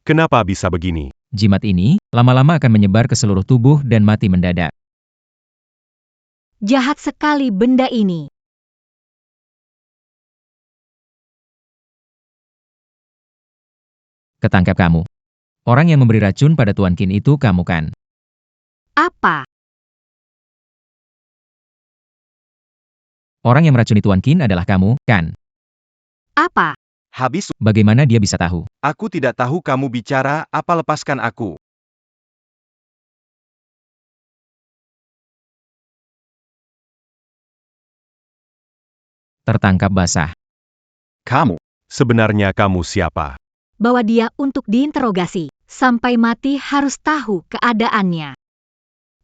Kenapa bisa begini? Jimat ini lama-lama akan menyebar ke seluruh tubuh dan mati mendadak. Jahat sekali benda ini. Ketangkap kamu. Orang yang memberi racun pada Tuan Qin itu kamu kan? Apa? Orang yang meracuni Tuan Qin adalah kamu, kan? Apa? Habis, Bagaimana dia bisa tahu? aku tidak tahu kamu bicara apa, lepaskan aku. Tertangkap basah. Kamu. Sebenarnya kamu siapa? Bawa dia untuk diinterogasi. Sampai mati harus tahu keadaannya.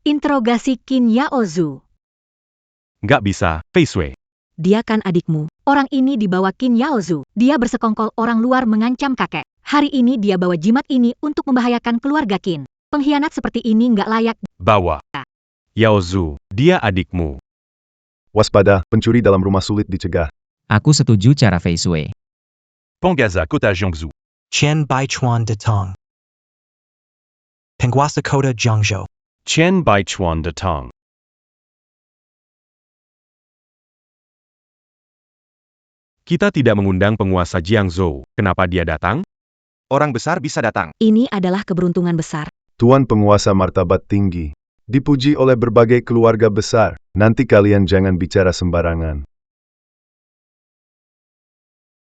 Interogasi Qin Yao Zhu. Nggak bisa, Fei Sui. Dia kan adikmu. Orang ini dibawa Qin Yao Zhu. Dia bersekongkol orang luar mengancam kakek. Hari ini dia bawa jimat ini untuk membahayakan keluarga Qin. Pengkhianat seperti ini nggak layak. Bawa. Yao Zhu, dia adikmu. Waspada, pencuri dalam rumah sulit dicegah. Aku setuju cara Fei Sui. Pangaza Kota Jiangsu. Chen Bai Chuan de Tong. Penguasa Kota Jiangzhou. Chen Baichuan de Tong. Kita tidak mengundang penguasa Jiangzhou. Kenapa dia datang? Orang besar bisa datang. Ini adalah keberuntungan besar. Tuan penguasa martabat tinggi. Dipuji oleh berbagai keluarga besar. Nanti kalian jangan bicara sembarangan.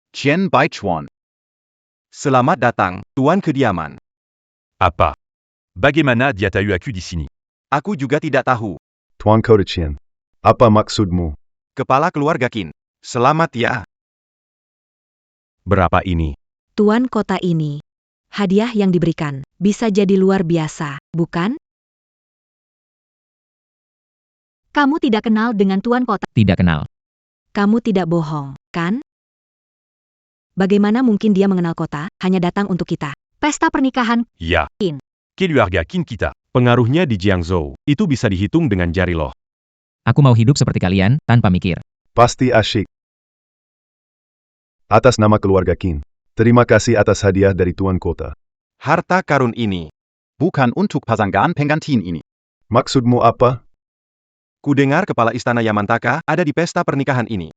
Chen Baichuan. Selamat datang, Tuan Kediaman. Apa? Bagaimana dia tahu aku di sini? Aku juga tidak tahu. Tuan Kodachian. Apa maksudmu? Kepala keluarga Qin. Selamat ya. Berapa ini? Tuan kota ini. Hadiah yang diberikan. Bisa jadi luar biasa, bukan? Kamu tidak kenal dengan Tuan Kota. Tidak kenal. Kamu tidak bohong, kan? Bagaimana mungkin dia mengenal kota, hanya datang untuk kita? Pesta pernikahan Ya. Qin. Keluarga Qin kita. Pengaruhnya di Jiangzhou, itu bisa dihitung dengan jari loh. Aku mau hidup seperti kalian, tanpa mikir. Pasti asyik. Atas nama keluarga Qin, terima kasih atas hadiah dari Tuan Kota. Harta karun ini. Bukan untuk pasangan pengantin ini. Maksudmu apa? Kudengar kepala istana Yamantaka ada di pesta pernikahan ini.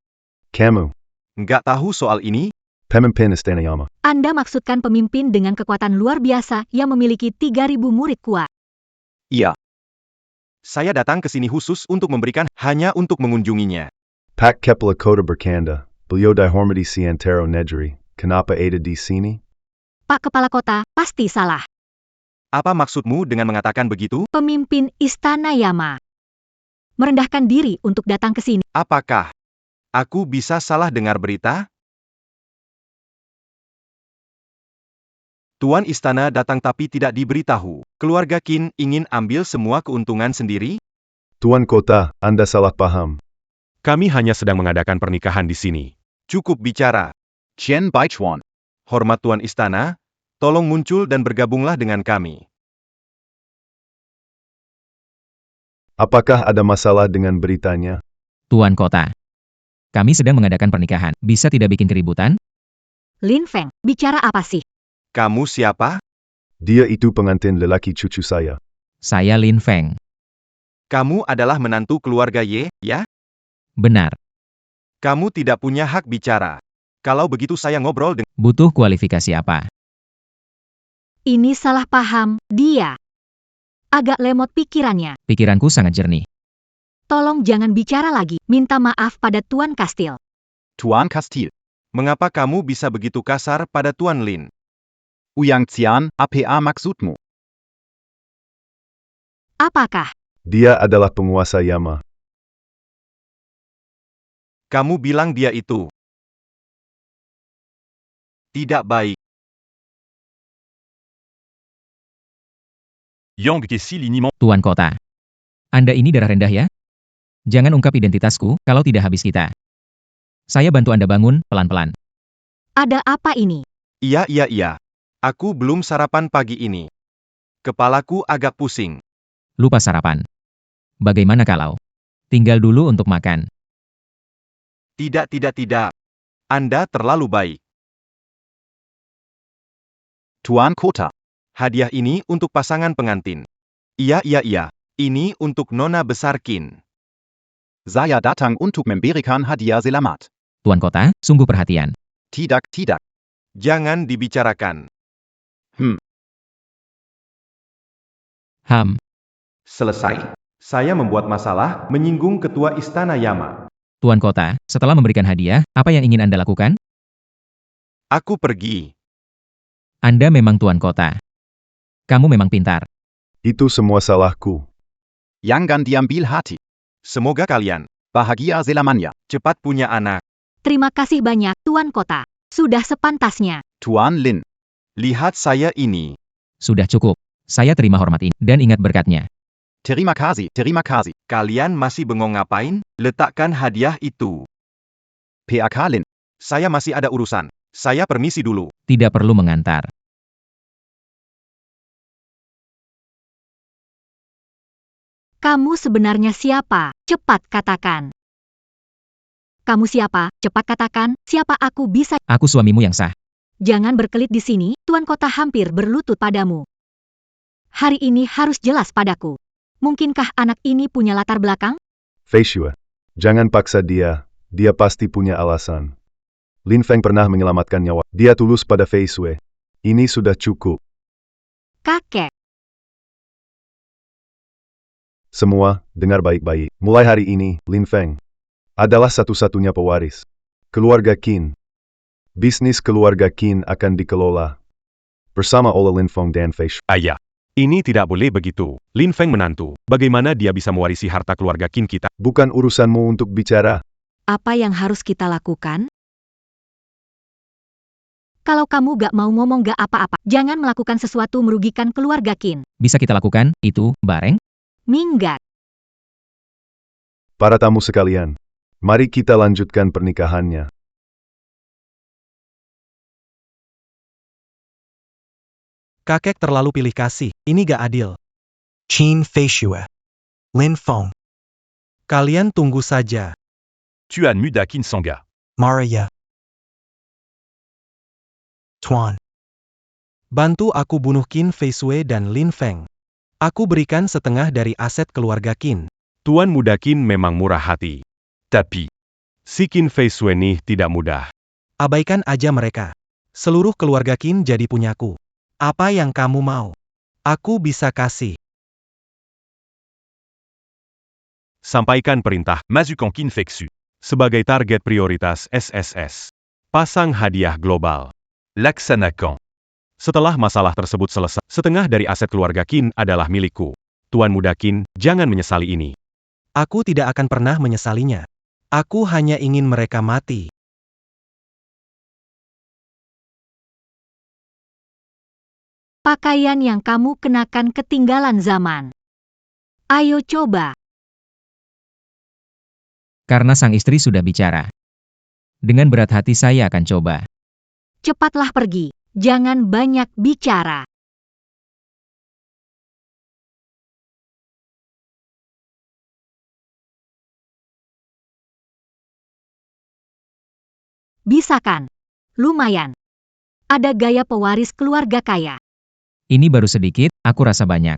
Kamu, Nggak tahu soal ini? pemimpin Istana Yama. Anda maksudkan pemimpin dengan kekuatan luar biasa yang memiliki 3.000 murid kuat. Iya. Saya datang ke sini khusus untuk memberikan hanya untuk mengunjunginya. Pak Kepala Kota berkanda, beliau dihormati Siantero Negeri. Kenapa ada di sini? Pak Kepala Kota, pasti salah. Apa maksudmu dengan mengatakan begitu? Pemimpin Istana Yama merendahkan diri untuk datang ke sini. Apakah aku bisa salah dengar berita? Tuan istana datang tapi tidak diberitahu. Keluarga Qin ingin ambil semua keuntungan sendiri? Tuan Kota, Anda salah paham. Kami hanya sedang mengadakan pernikahan di sini. Cukup bicara. Chen Baichuan. Hormat Tuan istana, tolong muncul dan bergabunglah dengan kami. Apakah ada masalah dengan beritanya? Tuan Kota. Kami sedang mengadakan pernikahan. Bisa tidak bikin keributan? Lin Feng, bicara apa sih? Kamu siapa? Dia itu pengantin lelaki cucu saya. Saya Lin Feng. Kamu adalah menantu keluarga Ye, ya? Benar. Kamu tidak punya hak bicara. Kalau begitu saya ngobrol dengan... Butuh kualifikasi apa? Ini salah paham, dia agak lemot pikirannya. Pikiranku sangat jernih. Tolong jangan bicara lagi. Minta maaf pada Tuan Kastil. Tuan Kastil. Mengapa kamu bisa begitu kasar pada Tuan Lin? Uyang Xian, apa maksudmu? Apakah Dia adalah penguasa Yama. Kamu bilang dia itu tidak baik. Yang Kesi liniment. Tuan Kota. Anda ini darah rendah ya? Jangan ungkap identitasku, kalau tidak habis kita. Saya bantu Anda bangun, pelan-pelan. ada apa ini? Iya. Aku belum sarapan pagi ini. Kepalaku agak pusing. Lupa sarapan. Bagaimana kalau tinggal dulu untuk makan? Tidak. Anda terlalu baik. Tuan Kota. Hadiah ini untuk pasangan pengantin. Iya. Ini untuk Nona Besar Qin. Saya datang untuk memberikan hadiah selamat. Tuan Kota, sungguh perhatian. Tidak. Jangan dibicarakan. Selesai. Saya membuat masalah, menyinggung ketua istana Yama. Tuan Kota, setelah memberikan hadiah, apa yang ingin Anda lakukan? Aku pergi. Anda memang Tuan Kota. Kamu memang pintar. Itu semua salahku. Jangan diambil hati. Semoga kalian Bahagia selamanya. cepat punya anak. Terima kasih banyak, Tuan Kota. Sudah sepantasnya. Tuan Lin. Lihat saya ini. Sudah cukup. Saya terima hormat ini, dan ingat berkatnya. Terima kasih. Kalian masih bengong ngapain? Letakkan hadiah itu. PAK Lin. Saya masih ada urusan. Saya permisi dulu. Tidak perlu mengantar. Kamu sebenarnya siapa? Cepat katakan. Kamu siapa? Cepat katakan, siapa aku bisa... Aku suamimu yang sah. Jangan berkelit di sini, Tuan Kota hampir berlutut padamu. Hari ini harus jelas padaku. Mungkinkah anak ini punya latar belakang? Fei Shui. Jangan paksa dia pasti punya alasan. Lin Feng pernah menyelamatkan nyawa. Dia tulus pada Fei Shui. Ini sudah cukup. Kakek. Semua, dengar baik-baik. Mulai hari ini, Lin Feng adalah satu-satunya pewaris keluarga Qin. Bisnis keluarga Qin akan dikelola bersama oleh Lin Feng dan Fei Shui. Ayah. Ini tidak boleh begitu. Lin Feng menantu. Bagaimana dia bisa mewarisi harta keluarga Qin kita? Bukan urusanmu untuk bicara. Apa yang harus kita lakukan? Kalau kamu gak mau ngomong gak apa-apa, jangan melakukan sesuatu merugikan keluarga Qin. Bisa kita lakukan, itu, bareng? Minggat. Para tamu sekalian, mari kita lanjutkan pernikahannya. Kakek terlalu pilih kasih, ini gak adil. Qin Fei Xue. Lin Feng. Kalian tunggu saja. Tuan Muda Qin Sanga. Maria. Tuan. Bantu aku bunuh Qin Fei Xue dan Lin Feng. Aku berikan setengah dari aset keluarga Qin. Tuan Muda Qin memang murah hati. Tapi, Si Qin Fei Xue nih tidak mudah. Abaikan aja mereka. Seluruh keluarga Qin jadi punyaku. Apa yang kamu mau? Aku bisa kasih. Sampaikan perintah Mazukan Qin Feksu. sebagai target prioritas SSS. Pasang hadiah global. Laksanakan. Setelah masalah tersebut selesai, setengah dari aset keluarga Qin adalah milikku. Tuan Muda Qin, jangan menyesali ini. Aku tidak akan pernah menyesalinya. Aku hanya ingin mereka mati. Pakaian yang kamu kenakan ketinggalan zaman. Ayo coba. Karena sang istri sudah bicara. Dengan berat hati saya akan coba. Cepatlah pergi. Jangan banyak bicara. Bisa kan? Lumayan. Ada gaya pewaris keluarga kaya. Ini baru sedikit, aku rasa banyak.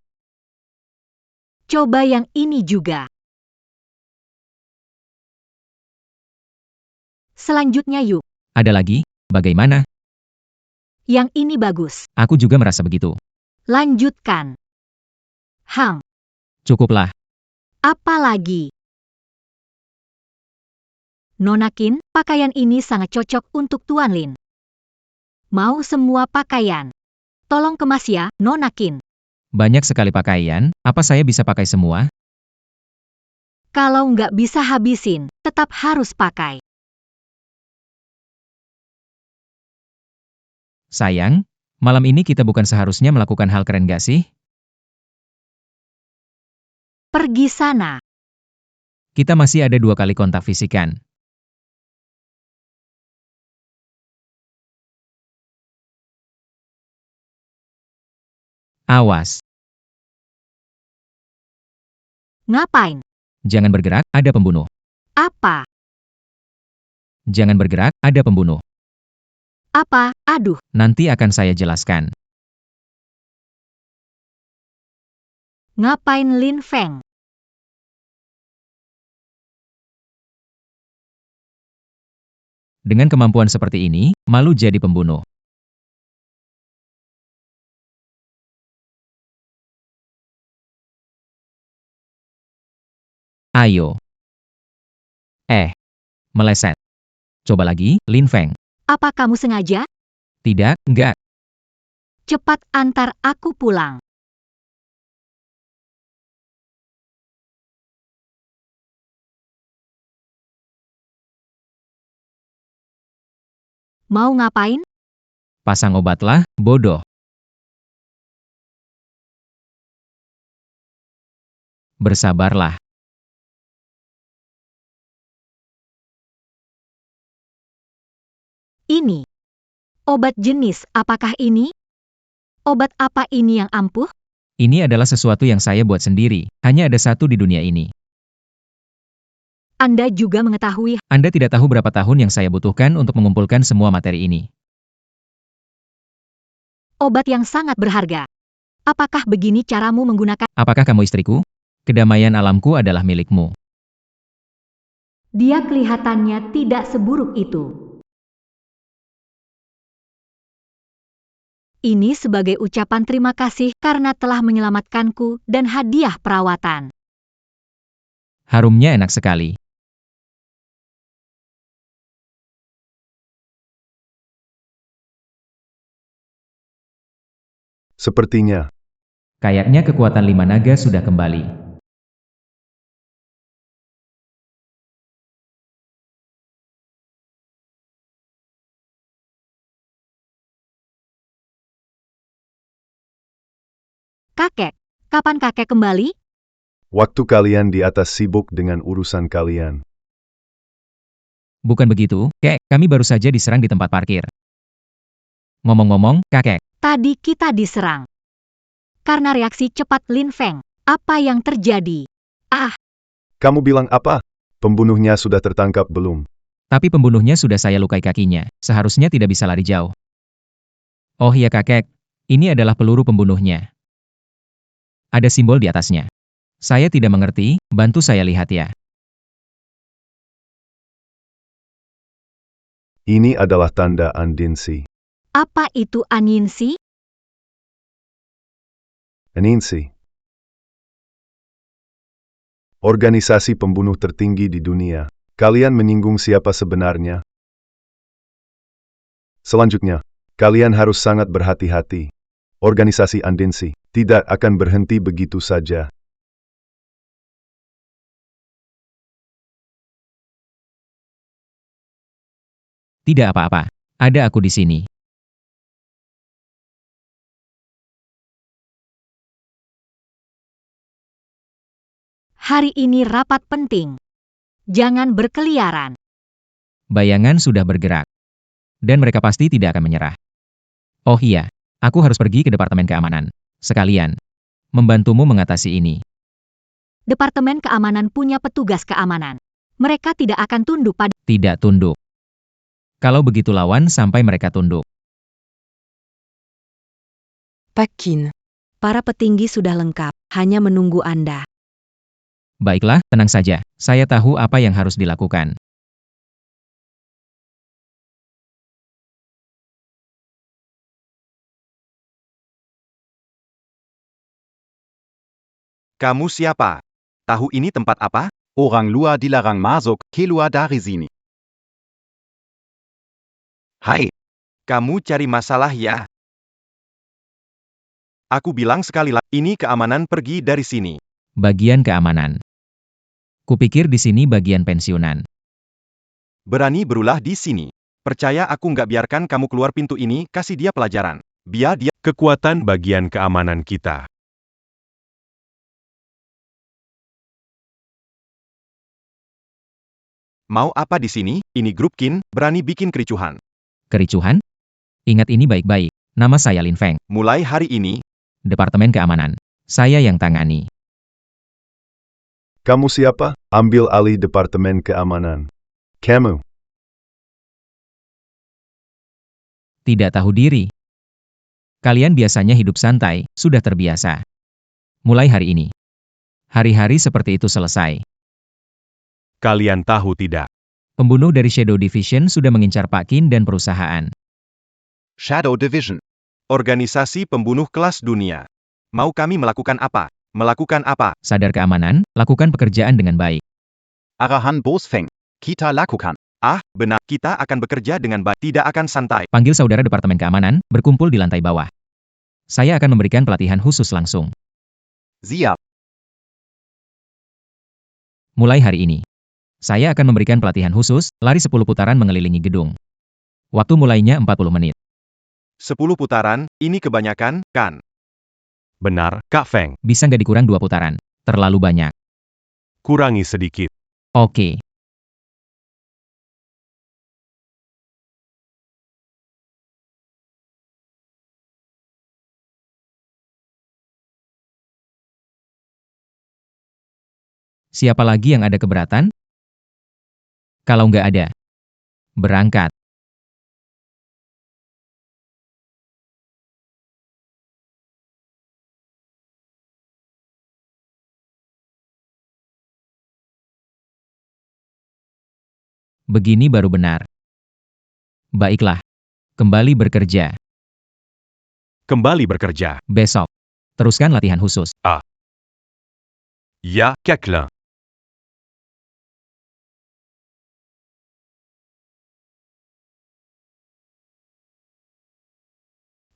Coba yang ini juga. Selanjutnya yuk. Ada lagi? Bagaimana? Yang ini bagus. Aku juga merasa begitu. Lanjutkan. Hang, Cukuplah. apa lagi? Nona Qin, pakaian ini sangat cocok untuk Tuan Lin. Mau semua pakaian. Tolong kemas ya, Nona Qin. Banyak sekali pakaian, apa saya bisa pakai semua? Kalau nggak bisa habisin, tetap harus pakai. Sayang, malam ini kita bukan seharusnya melakukan hal keren gak sih? Pergi sana. Kita masih ada 2 kali kontak fisikan. Awas, Ngapain? jangan bergerak, ada pembunuh. Apa? Jangan bergerak, ada pembunuh. Apa? Aduh, Nanti akan saya jelaskan. ngapain Lin Feng? Dengan kemampuan seperti ini, malu jadi pembunuh. Ayo. Meleset. Coba lagi, Lin Feng. Apa kamu sengaja? Tidak, enggak. Cepat antar aku pulang. Mau ngapain? Pasang obatlah, bodoh. Bersabarlah. Ini. Obat jenis apakah ini? Obat apa ini yang ampuh? Ini adalah sesuatu yang saya buat sendiri, hanya ada satu di dunia ini. Anda juga mengetahui Anda tidak tahu berapa tahun yang saya butuhkan untuk mengumpulkan semua materi ini. obat yang sangat berharga. Apakah begini caramu menggunakan? Apakah kamu istriku? Kedamaian alamku adalah milikmu. Dia kelihatannya tidak seburuk itu. Ini sebagai ucapan terima kasih karena telah menyelamatkanku dan hadiah perawatan. Harumnya enak sekali. Sepertinya. Kayaknya kekuatan 5 naga sudah kembali. Kakek, kapan kakek kembali? Waktu kalian di atas sibuk dengan urusan kalian. Bukan begitu, kek, kami baru saja diserang di tempat parkir. Ngomong-ngomong, kakek, Tadi kita diserang. Karena reaksi cepat Lin Feng, apa yang terjadi? Kamu bilang apa? Pembunuhnya sudah tertangkap belum? tapi pembunuhnya sudah saya lukai kakinya, seharusnya tidak bisa lari jauh. Oh iya kakek, ini adalah peluru pembunuhnya. Ada simbol di atasnya. Saya tidak mengerti, bantu saya lihat ya. Ini adalah tanda Andinsi. Apa itu Aninsi? Aninsi. Organisasi pembunuh tertinggi di dunia. Kalian menyinggung siapa sebenarnya? Selanjutnya, kalian harus sangat berhati-hati. Organisasi Andinsi tidak akan berhenti begitu saja. Tidak apa-apa, ada aku di sini. Hari ini rapat penting. Jangan berkeliaran. Bayangan sudah bergerak. Dan mereka pasti tidak akan menyerah. Oh iya, aku harus pergi ke Departemen Keamanan. Sekalian, membantumu mengatasi ini. Departemen Keamanan punya petugas keamanan. Mereka tidak akan tunduk pada... Tidak tunduk. Kalau begitu lawan sampai mereka tunduk. Pakin. Para petinggi sudah lengkap, hanya menunggu Anda. Baiklah, tenang saja. Saya tahu apa yang harus dilakukan. Kamu siapa? Tahu ini tempat apa? Orang Lua dilarang masuk, keluar dari sini. Hai. Kamu cari masalah ya? Aku bilang sekali lagi, ini keamanan, pergi dari sini. Bagian keamanan. Kupikir di sini bagian pensiunan. Berani berulah di sini. Percaya aku nggak biarkan kamu keluar pintu ini, kasih dia pelajaran. Biar dia... Kekuatan bagian keamanan kita. Mau apa di sini? Ini grup Qin, berani bikin kericuhan. Kericuhan? Ingat ini baik-baik. Nama saya Lin Feng. Mulai hari ini, Departemen Keamanan. Saya yang tangani. Kamu siapa? Ambil alih Departemen Keamanan. Kamu. Tidak tahu diri. Kalian biasanya hidup santai, sudah terbiasa. Mulai hari ini. Hari-hari seperti itu selesai. Kalian tahu tidak? Pembunuh dari Shadow Division sudah mengincar Pak Qin dan perusahaan. Shadow Division. organisasi pembunuh kelas dunia. Mau kami melakukan apa? Melakukan apa? Sadar keamanan, lakukan pekerjaan dengan baik. Arahan Bosfeng. Kita lakukan. Ah, benar. Kita akan bekerja dengan baik. Tidak akan santai. Panggil saudara Departemen Keamanan, berkumpul di lantai bawah. Saya akan memberikan pelatihan khusus langsung. Siap. Mulai hari ini. Saya akan memberikan pelatihan khusus, lari 10 putaran mengelilingi gedung. Waktu mulainya 40 menit. 10 putaran, ini kebanyakan, kan? Benar, Kak Feng. Bisa nggak dikurang 2 putaran? Terlalu banyak. Kurangi sedikit. Oke. Siapa lagi yang ada keberatan? Kalau nggak ada, berangkat. Begini baru benar. Baiklah. Kembali bekerja. Kembali bekerja. Besok. Teruskan latihan khusus. Ya, Kaklin.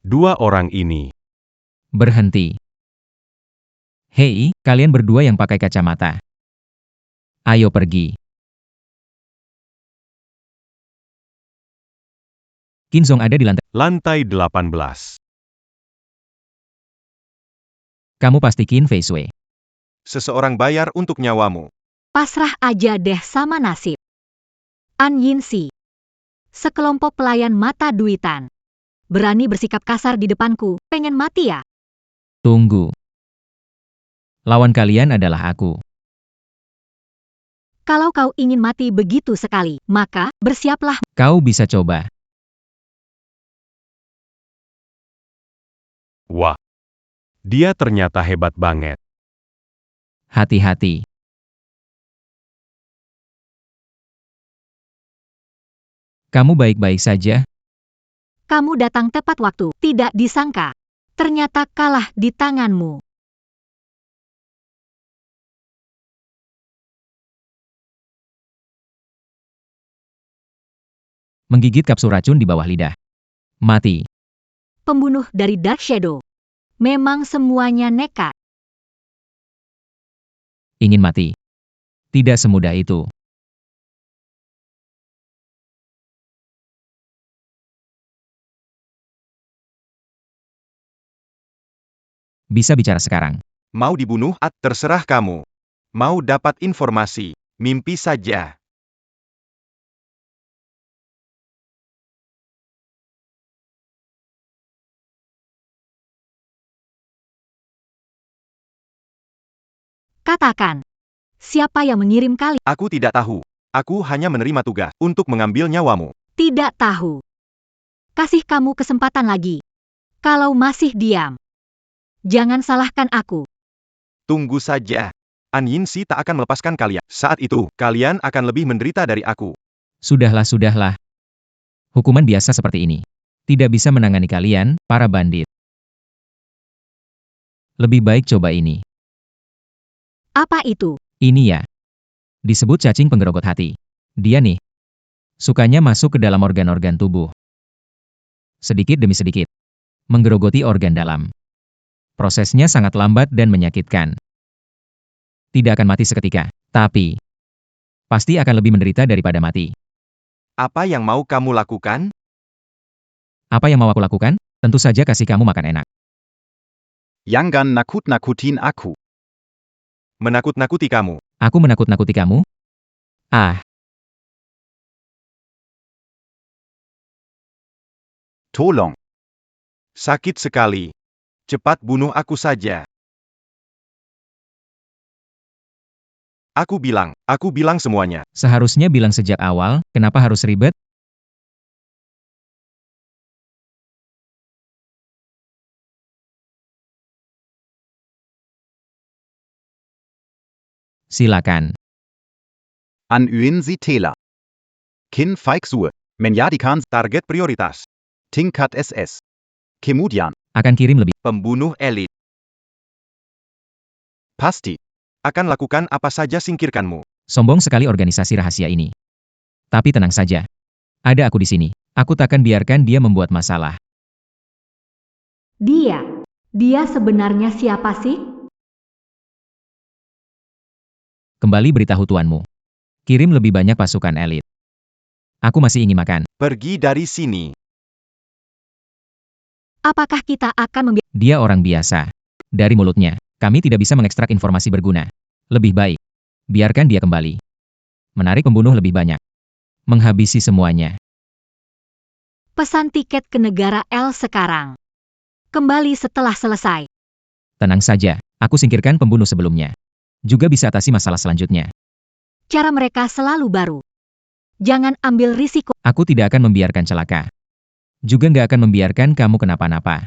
Dua orang ini. Berhenti. Hei, kalian berdua yang pakai kacamata. Ayo pergi. Qin Zhong ada di lantai. Lantai 18. Kamu pasti Qin Fei Shui. Seseorang bayar untuk nyawamu. Pasrah aja deh sama nasib. An Yinsi. Sekelompok pelayan mata duitan. Berani bersikap kasar di depanku, pengen mati ya? Tunggu. Lawan kalian adalah aku. Kalau kau ingin mati begitu sekali, maka bersiaplah. Kau bisa coba. Wah, dia ternyata hebat banget. Hati-hati. Kamu baik-baik saja? Kamu datang tepat waktu, tidak disangka. Ternyata kalah di tanganmu. Menggigit kapsul racun di bawah lidah. Mati. Pembunuh dari Dark Shadow. Memang semuanya nekat. Ingin mati. Tidak semudah itu. Bisa bicara sekarang. Mau dibunuh? Terserah kamu. Mau dapat informasi? Mimpi saja. Katakan, siapa yang mengirim kalian? Aku tidak tahu. Aku hanya menerima tugas untuk mengambil nyawamu. Tidak tahu. Kasih kamu kesempatan lagi. Kalau masih diam, jangan salahkan aku. Tunggu saja. An Yinsi tak akan melepaskan kalian. Saat itu, kalian akan lebih menderita dari aku. Sudahlah, sudahlah. Hukuman biasa seperti ini. Tidak bisa menangani kalian, para bandit. Lebih baik coba ini. Apa itu? Ini ya. Disebut cacing penggerogot hati. Dia nih. Sukanya masuk ke dalam organ-organ tubuh. Sedikit demi sedikit. Menggerogoti organ dalam. Prosesnya sangat lambat dan menyakitkan. Tidak akan mati seketika. Tapi, pasti akan lebih menderita daripada mati. Apa yang mau kamu lakukan? Apa yang mau aku lakukan? Tentu saja kasih kamu makan enak. Yangan nakut-nakutin aku. Menakut-nakuti kamu. Aku menakut-nakuti kamu? Ah, Tolong. Sakit sekali. Cepat bunuh aku saja. Aku bilang semuanya. seharusnya bilang sejak awal, kenapa harus ribet? Silakan. An Yinsi Tela. Kin Faiksue. Menyadikan Target prioritas. Tingkat SS. Kemudian. Akan kirim lebih. Pembunuh elit. Pasti. Akan lakukan apa saja singkirkanmu. Sombong sekali organisasi rahasia ini. Tapi tenang saja. Ada aku di sini. Aku takkan biarkan dia membuat masalah. Dia sebenarnya siapa sih? Kembali beritahu tuanmu. Kirim lebih banyak pasukan elit. Aku masih ingin makan. Pergi dari sini. Apakah kita akan membiarkan? Dia orang biasa. Dari mulutnya, kami tidak bisa mengekstrak informasi berguna. Lebih baik. Biarkan dia kembali. Menarik pembunuh lebih banyak. Menghabisi semuanya. Pesan tiket ke negara L sekarang. Kembali setelah selesai. Tenang saja, aku singkirkan pembunuh sebelumnya. Juga bisa atasi masalah selanjutnya. Cara mereka selalu baru. Jangan ambil risiko. Aku tidak akan membiarkan celaka. Juga nggak akan membiarkan kamu kenapa-napa.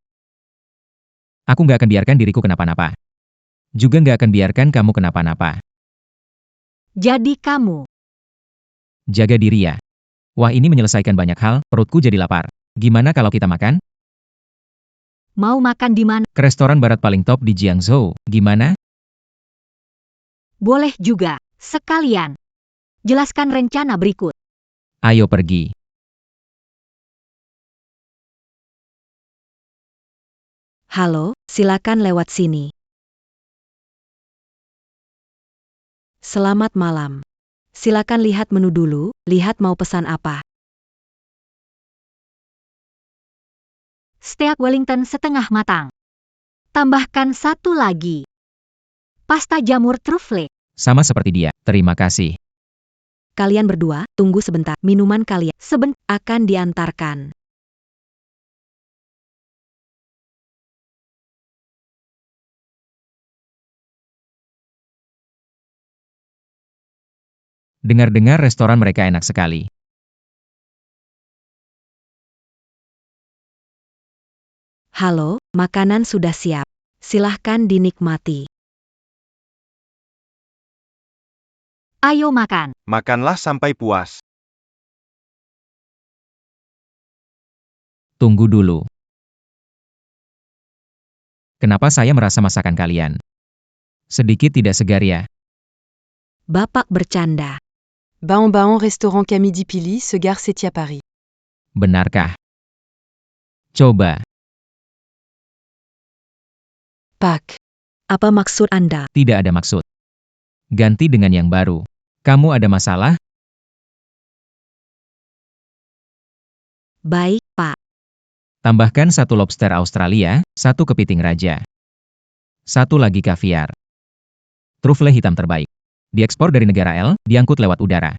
Aku nggak akan biarkan diriku kenapa-napa. Juga nggak akan biarkan kamu kenapa-napa. Jadi kamu. Jaga diri ya. Wah, ini menyelesaikan banyak hal, perutku jadi lapar. Gimana kalau kita makan? Mau makan di mana? Ke restoran barat paling top di Jiangzhou, gimana? Boleh juga. Sekalian. Jelaskan rencana berikut. Ayo pergi. Halo, silakan lewat sini. Selamat malam. Silakan lihat menu dulu, lihat mau pesan apa. Steak Wellington setengah matang. Tambahkan satu lagi. Pasta jamur truffle. Sama seperti dia, terima kasih. Kalian berdua, tunggu sebentar. Minuman kalian akan diantarkan. Dengar-dengar restoran mereka enak sekali. Halo, makanan sudah siap. Silahkan dinikmati. Ayo makan. Makanlah sampai puas. Tunggu dulu. Kenapa saya merasa masakan kalian sedikit tidak segar ya? Bapak bercanda. Baon restaurant Camille Pili, se gare Setia Paris. Benarkah? Coba. Pak. Apa maksud Anda? Tidak ada maksud. Ganti dengan yang baru. Kamu ada masalah? Baik, Pak. Tambahkan 1 lobster Australia, 1 kepiting raja. 1 lagi kaviar. Trufle hitam terbaik. Diekspor dari negara L, diangkut lewat udara.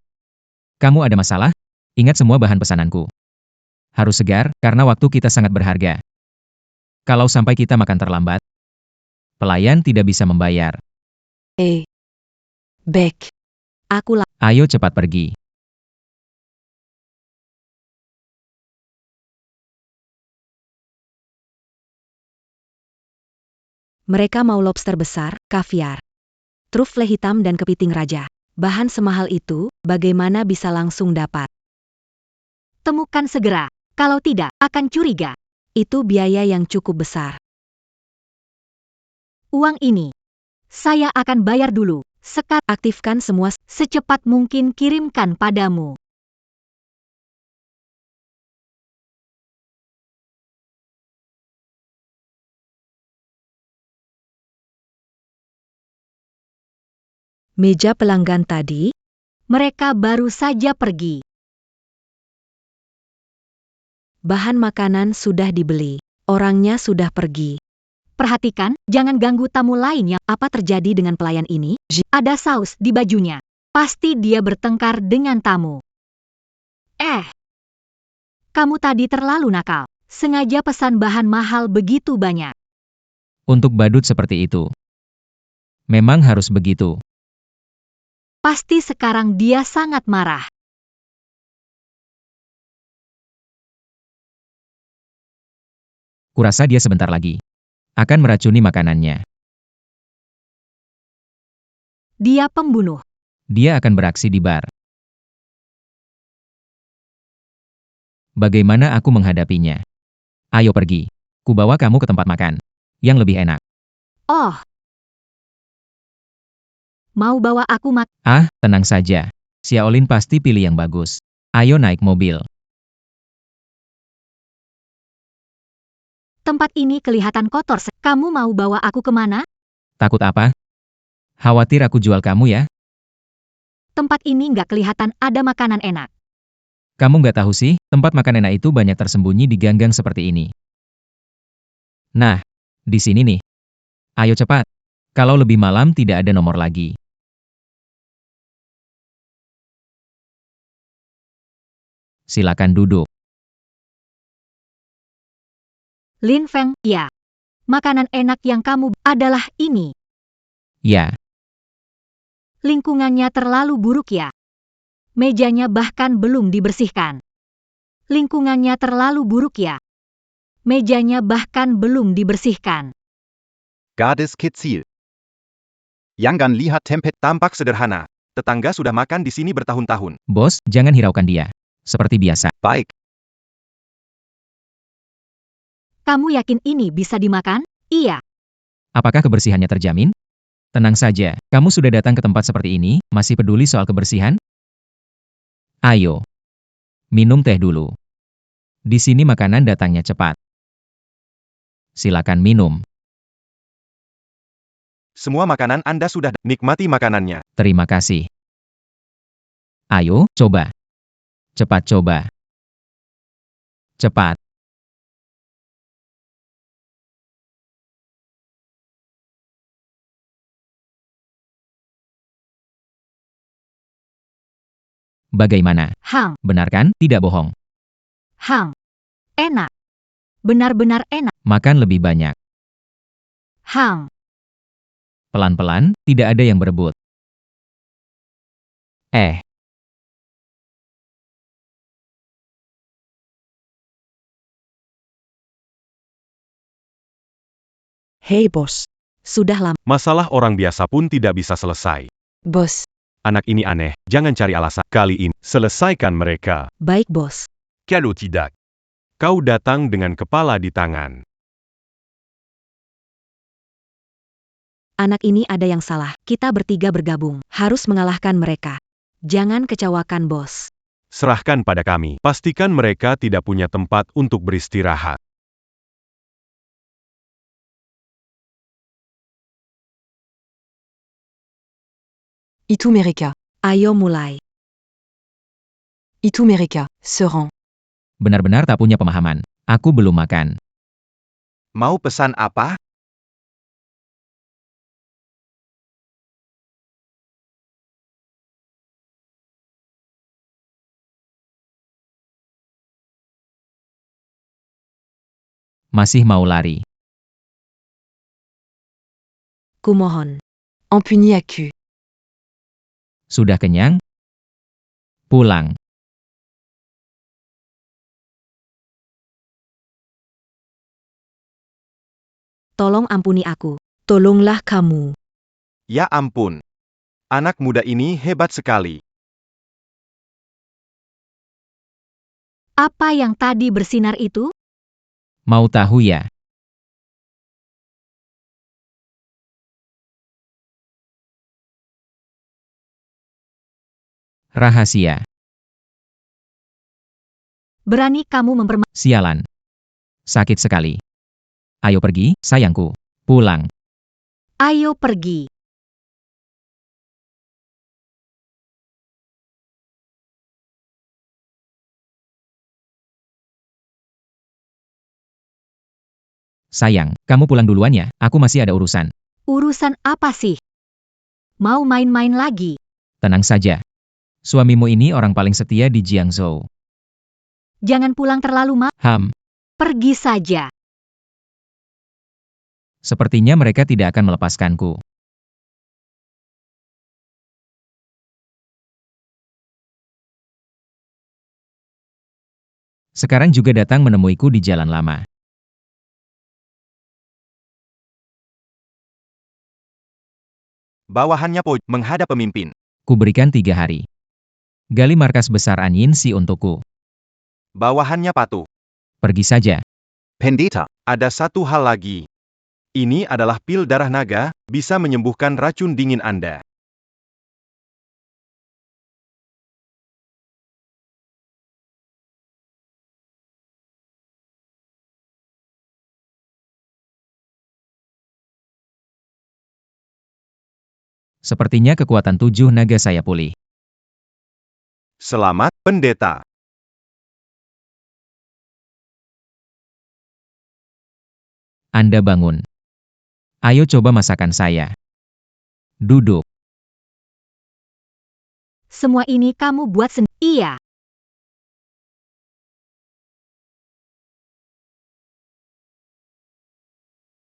Kamu ada masalah? Ingat semua bahan pesananku. Harus segar, karena waktu kita sangat berharga. Kalau sampai kita makan terlambat, pelayan tidak bisa membayar. Bec. Ayo cepat pergi. Mereka mau lobster besar, kaviar, trufle hitam dan kepiting raja. Bahan semahal itu, bagaimana bisa langsung dapat? Temukan segera. Kalau tidak, akan curiga. Itu biaya yang cukup besar. Uang ini, saya akan bayar dulu. Sekarang Aktifkan semua. secepat mungkin kirimkan padamu. Meja pelanggan tadi, Mereka baru saja pergi. bahan makanan sudah dibeli. Orangnya sudah pergi. Perhatikan, jangan ganggu tamu lain yang apa terjadi dengan pelayan ini? Ada saus di bajunya. Pasti dia bertengkar dengan tamu. Kamu tadi terlalu nakal. Sengaja pesan bahan mahal begitu banyak. Untuk badut seperti itu. Memang harus begitu. Pasti sekarang dia sangat marah. Kurasa dia sebentar lagi akan meracuni makanannya. Dia pembunuh. Dia akan beraksi di bar. Bagaimana aku menghadapinya? Ayo pergi. Kubawa kamu ke tempat makan yang lebih enak. Oh. Mau bawa aku makan? Ah, tenang saja. Xiaolin pasti pilih yang bagus. Ayo naik mobil. Tempat ini kelihatan kotor. Kamu mau bawa aku kemana? Takut apa? Khawatir aku jual kamu ya? Tempat ini nggak kelihatan ada makanan enak. Kamu nggak tahu sih, tempat makan enak itu banyak tersembunyi di gang-gang seperti ini. Nah, di sini nih. Ayo cepat. Kalau lebih malam tidak ada nomor lagi. Silakan duduk. Lin Feng, ya. Makanan enak yang kamu adalah ini. Ya, Lingkungannya terlalu buruk ya. Mejanya bahkan belum dibersihkan. Lingkungannya terlalu buruk ya. Mejanya bahkan belum dibersihkan. Gadis kecil. Yanggan lihat tempat. Tampak sederhana. Tetangga sudah makan di sini bertahun-tahun. bos, jangan hiraukan dia. Seperti biasa. Baik. Kamu yakin ini bisa dimakan? Iya. Apakah kebersihannya terjamin? Tenang saja, kamu sudah datang ke tempat seperti ini, masih peduli soal kebersihan? Ayo. Minum teh dulu. Di sini makanan datangnya cepat. Silakan minum. Semua makanan Anda sudah nikmati makanannya. Terima kasih. Ayo, coba. Cepat coba. Cepat. Bagaimana? Hang, Benar kan? Tidak bohong. hang. Enak. Benar-benar enak. Makan lebih banyak. Hang. Pelan-pelan, tidak ada yang berebut. Hei bos, Sudah lama. Masalah orang biasa pun tidak bisa selesai. Boss. Anak ini aneh, jangan cari alasan. Kali ini, selesaikan mereka. Baik bos. Calo tidak. Kau datang dengan kepala di tangan. Anak ini ada yang salah. Kita bertiga bergabung. Harus mengalahkan mereka. Jangan kecewakan bos. Serahkan pada kami. Pastikan mereka tidak punya tempat untuk beristirahat. Itu mereka. Ayo mulai. Itu mereka. Se rend. Benar-benar tak punya pemahaman. Aku belum makan. Mau pesan apa? Masih mau lari. Kumohon. Ampuni aku. Sudah kenyang? Pulang. Tolong ampuni aku. Tolonglah kamu. Ya ampun. Anak muda ini hebat sekali. Apa yang tadi bersinar itu? Mau tahu ya? Rahasia. Berani kamu Sialan. Sakit sekali. Ayo pergi, sayangku. Pulang. Ayo pergi. Sayang, kamu pulang duluan ya, aku masih ada urusan. Urusan apa sih? Mau main-main lagi? Tenang saja. Suamimu ini orang paling setia di Jiangzhou. Jangan pulang terlalu Pergi saja. Sepertinya mereka tidak akan melepaskanku. Sekarang juga datang menemuiku di jalan lama. Bawahannya menghadap pemimpin. Kuberikan 3 hari. Gali markas besar Anyinsi untukku. Bawahannya patuh. Pergi saja. Pendeta. Ada satu hal lagi. Ini adalah pil darah naga, bisa menyembuhkan racun dingin Anda. Sepertinya kekuatan 7 naga saya pulih. Selamat, pendeta. Anda bangun. Ayo coba masakan saya. Duduk. Semua ini kamu buat sendiri. Iya.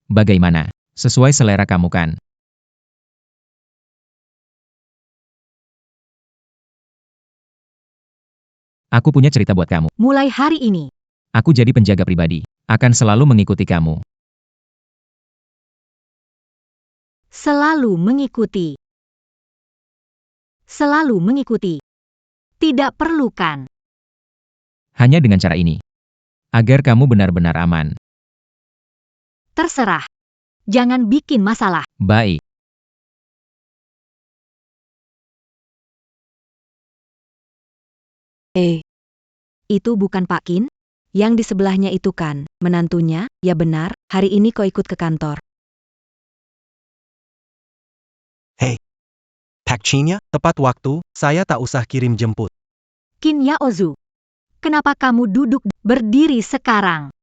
Bagaimana? Sesuai selera kamu kan? Aku punya cerita buat kamu. Mulai hari ini. Aku jadi penjaga pribadi. Akan selalu mengikuti kamu. Selalu mengikuti. Selalu mengikuti. Tidak perlu kan? Hanya dengan cara ini. Agar kamu benar-benar aman. Terserah. Jangan bikin masalah. Baik. Itu bukan Pak Qin? Yang di sebelahnya itu kan, menantunya? Ya benar, hari ini kau ikut ke kantor. Pak Qin ya, tepat waktu, saya tak usah kirim jemput. Qin Yaozu. Kenapa kamu duduk berdiri sekarang?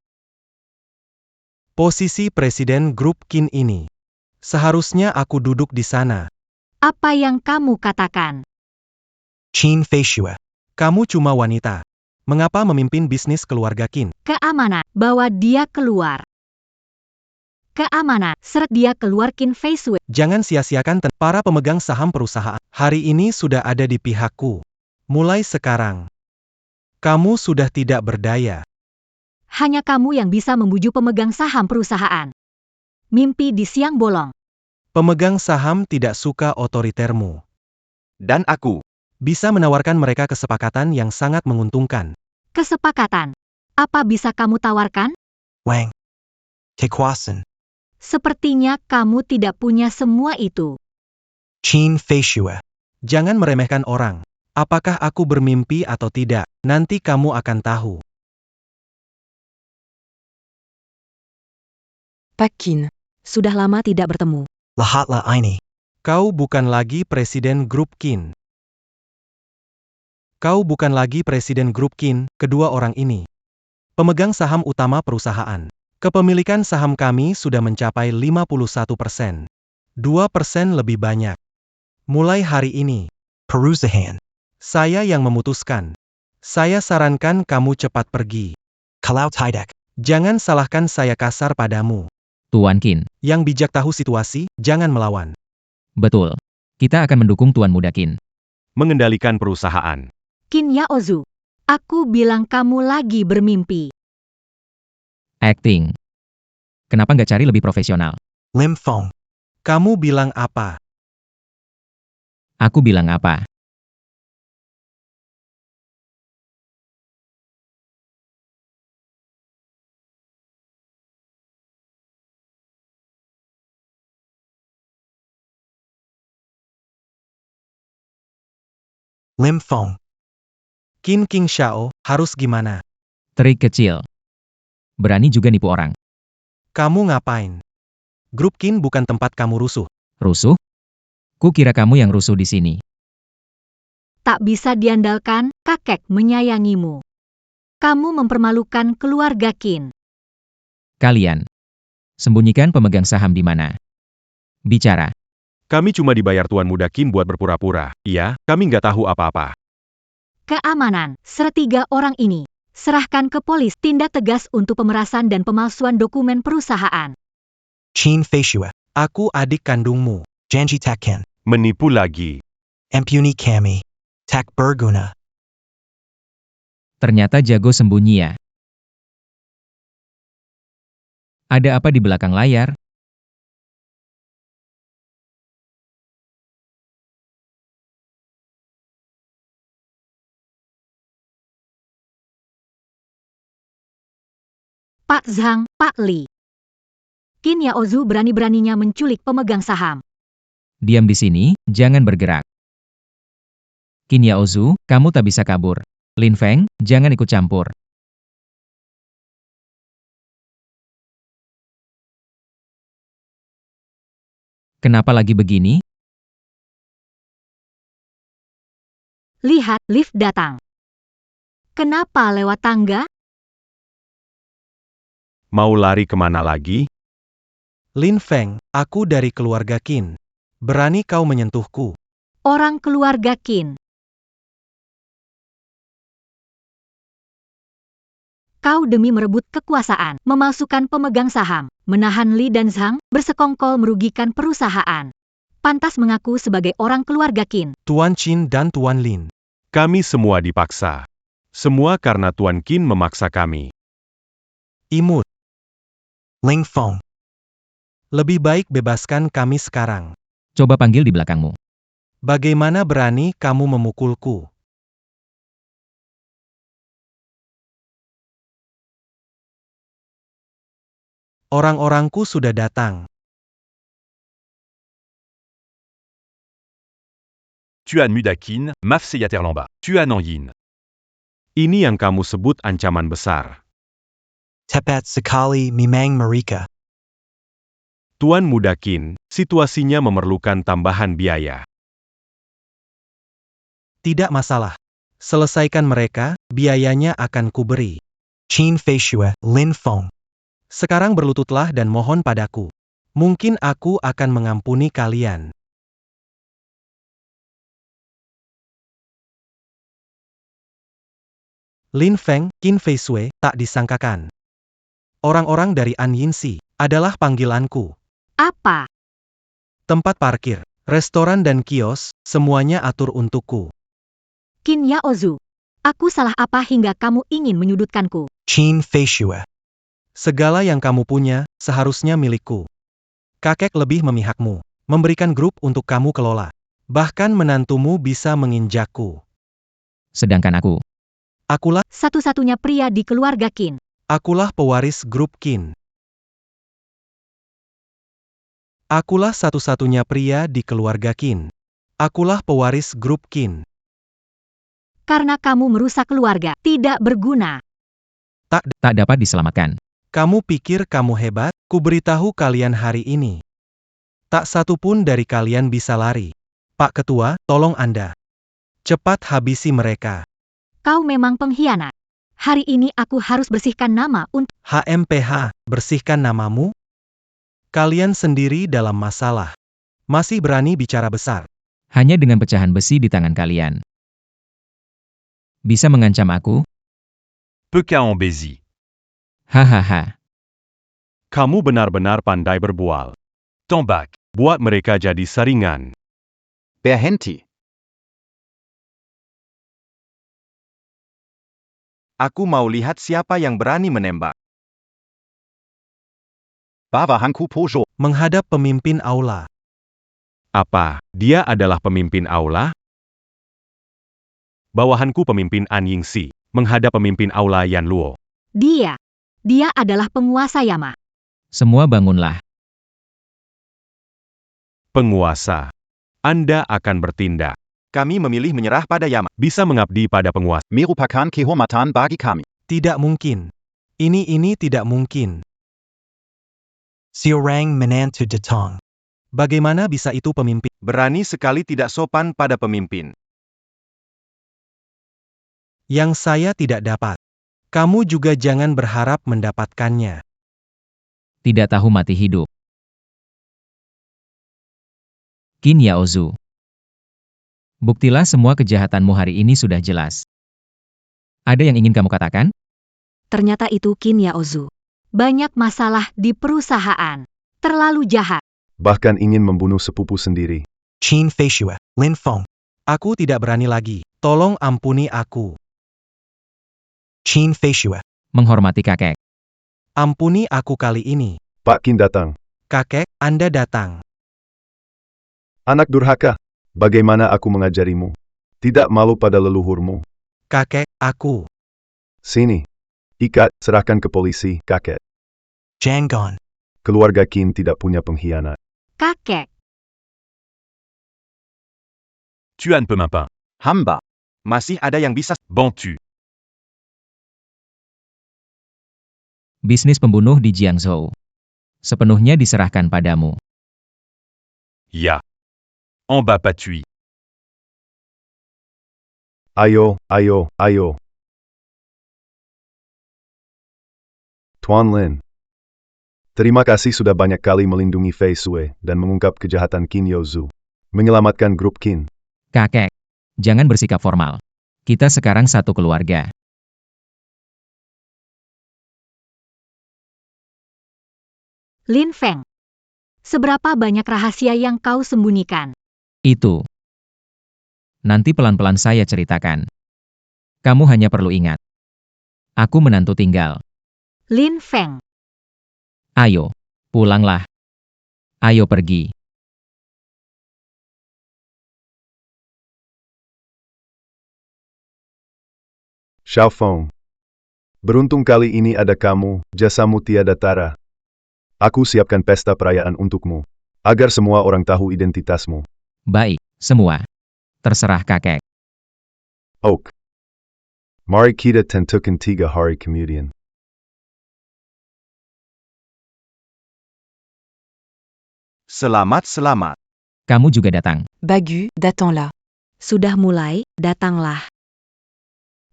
Posisi presiden grup Qin ini. Seharusnya aku duduk di sana. Apa yang kamu katakan? Qin Feishue. Kamu cuma wanita. Mengapa memimpin bisnis keluarga Qin? Keamanan. Bawa dia keluar. Keamanan. Seret dia keluar Qin Feishue. Jangan sia-siakan para pemegang saham perusahaan. Hari ini sudah ada di pihakku. Mulai sekarang. Kamu sudah tidak berdaya. Hanya kamu yang bisa membujuk pemegang saham perusahaan. Mimpi di siang bolong. Pemegang saham tidak suka otoritermu. Dan aku Bisa menawarkan mereka kesepakatan yang sangat menguntungkan. Kesepakatan. Apa bisa kamu tawarkan? Wang. Taekwasen. Sepertinya kamu tidak punya semua itu. Qin Feishue. Jangan meremehkan orang. Apakah aku bermimpi atau tidak, nanti kamu akan tahu. Pak Qin. Sudah lama tidak bertemu. Lahatla ini. Kau bukan lagi presiden grup Qin. Kau bukan lagi presiden grup Qin, kedua orang ini. Pemegang saham utama perusahaan. Kepemilikan saham kami sudah mencapai 51%. 2% lebih banyak. Mulai hari ini, Perusahaan. saya yang memutuskan. Saya sarankan kamu cepat pergi. Kalau tidak. Jangan salahkan saya kasar padamu. Tuan Qin. Yang bijak tahu situasi, jangan melawan. Betul. Kita akan mendukung Tuan Muda Qin. Mengendalikan perusahaan. Qin Yaozu. Aku bilang kamu lagi bermimpi. Acting. Kenapa nggak cari lebih profesional? Lim Fong. Kamu bilang apa? Aku bilang apa? Lim Fong. Qin King Xiao, harus gimana? Trik kecil. Berani juga nipu orang. Kamu ngapain? Grup Qin bukan tempat kamu rusuh. Rusuh? Ku kira kamu yang rusuh di sini. Tak bisa diandalkan, kakek menyayangimu. Kamu mempermalukan keluarga Qin. Kalian. Sembunyikan pemegang saham di mana? Bicara. Kami cuma dibayar Tuan Muda Qin buat berpura-pura. Iya, kami nggak tahu apa-apa. Keamanan, sertiga orang ini. Serahkan ke polis tindak tegas untuk pemerasan dan pemalsuan dokumen perusahaan. Qin Feishue. Aku adik kandungmu. Janji Takkan. Menipu lagi. Empuni kami. Tak berguna. Ternyata jago sembunyi ya. Ada apa di belakang layar? Pak Zhang, Pak Li. Qin Yaozu berani-beraninya menculik pemegang saham. Diam di sini, jangan bergerak. Qin Yaozu, kamu tak bisa kabur. Lin Feng, jangan ikut campur. Kenapa lagi begini? Lihat, lift datang. Kenapa lewat tangga? Mau lari kemana lagi? Lin Feng, aku dari keluarga Qin. Berani kau menyentuhku? Orang keluarga Qin. Kau demi merebut kekuasaan, memalsukan pemegang saham, menahan Li dan Zhang, bersekongkol merugikan perusahaan. Pantas mengaku sebagai orang keluarga Qin. Tuan Qin dan Tuan Lin. Kami semua dipaksa. Semua karena Tuan Qin memaksa kami. Imut. Ling Fong. Lebih baik bebaskan kami sekarang. Coba panggil di belakangmu. Bagaimana berani kamu memukulku? Orang-orangku sudah datang. Tuan Muda Qin, Maf Seyaterlamba. Tuan Yin. Ini yang kamu sebut ancaman besar. Tepat sekali Mimang Marika. Tuan Muda Qin, situasinya memerlukan tambahan biaya. Tidak masalah. Selesaikan mereka, biayanya akan kuberi. Qin Feishue. Lin Fong. Sekarang berlututlah dan mohon padaku. Mungkin aku akan mengampuni kalian. Lin Feng, Qin Feishue, tak disangkakan. Orang-orang dari An Yinsi adalah panggilanku. Apa? Tempat parkir, restoran dan kios, semuanya atur untukku. Qin Yaozu. Aku salah apa hingga kamu ingin menyudutkanku? Qin Feishue. Segala yang kamu punya, seharusnya milikku. Kakek lebih memihakmu, memberikan grup untuk kamu kelola. Bahkan menantumu bisa menginjakku. Sedangkan Akulah Satu-satunya pria di keluarga Qin. Akulah pewaris grup Qin. Akulah satu-satunya pria di keluarga Qin. Akulah pewaris grup Qin. Karena kamu merusak keluarga, tidak berguna. tak dapat diselamatkan. Kamu pikir kamu hebat? Kuberitahu kalian hari ini. Tak satu pun dari kalian bisa lari. Pak Ketua, tolong Anda. Cepat habisi mereka. Kau memang pengkhianat. Hari ini aku harus bersihkan nama untuk HMPH, bersihkan namamu? Kalian sendiri dalam masalah. Masih berani bicara besar. Hanya dengan pecahan besi di tangan kalian. Bisa mengancam aku? Peu qu'à en Bézi. Hahaha. Kamu benar-benar pandai berbual. Tambak. Buat mereka jadi saringan. Berhenti. Aku mau lihat siapa yang berani menembak. Bawahanku Pojo. Menghadap pemimpin aula. Apa, dia adalah pemimpin aula? Bawahanku pemimpin An Yingxi, menghadap pemimpin aula Yan Luo. dia. Dia adalah penguasa Yama. Semua bangunlah. Penguasa. Anda akan bertindak. Kami memilih menyerah pada Yama. Bisa mengabdi pada penguasa. Merupakan kehormatan bagi kami. Tidak mungkin. Ini tidak mungkin. Seorang menantu datang. Bagaimana bisa itu pemimpin? Berani sekali tidak sopan pada pemimpin. Yang saya tidak dapat. Kamu juga jangan berharap mendapatkannya. Tidak tahu mati hidup. Qin Yaozu. Buktilah semua kejahatanmu hari ini sudah jelas. Ada yang ingin kamu katakan? Ternyata itu Qin Yaozu. Banyak masalah di perusahaan. Terlalu jahat. Bahkan ingin membunuh sepupu sendiri. Qin Feishue, Lin Feng. Aku tidak berani lagi. Tolong ampuni aku. Qin Feishue. Menghormati kakek. Ampuni aku kali ini. Pak Qin datang. Kakek, Anda datang. Anak durhaka. Bagaimana aku mengajarimu? Tidak malu pada leluhurmu. Kakek, aku. Sini. Ikat, serahkan ke polisi, kakek. Jangan. Keluarga Qin tidak punya pengkhianat. Kakek. Tuan Pemimpin. Hamba. Masih ada yang bisa. Bantu. Bisnis pembunuh di Jiangzhou. Sepenuhnya diserahkan padamu. Ya. En bas patui. Ayo, ayo, ayo. Tuan Lin. Terima kasih sudah banyak kali melindungi Fei Sui dan mengungkap kejahatan Qin Yaozu. Menyelamatkan grup Qin. Kakek, jangan bersikap formal. Kita sekarang satu keluarga. Lin Feng. Seberapa banyak rahasia yang kau sembunyikan? Itu. Nanti pelan-pelan saya ceritakan. Kamu hanya perlu ingat. Aku menantu tinggal. Lin Feng. Ayo, pulanglah. Ayo pergi. Xiao Feng. Beruntung kali ini ada kamu, jasamu tiada tara. Aku siapkan pesta perayaan untukmu. Agar semua orang tahu identitasmu. Baik, semua. Terserah kakek. Oak. Mari kita tentukan 3 hari kemudian. Selamat. Kamu juga datang. Bagu, dattends-la. Sudah mulai, datanglah.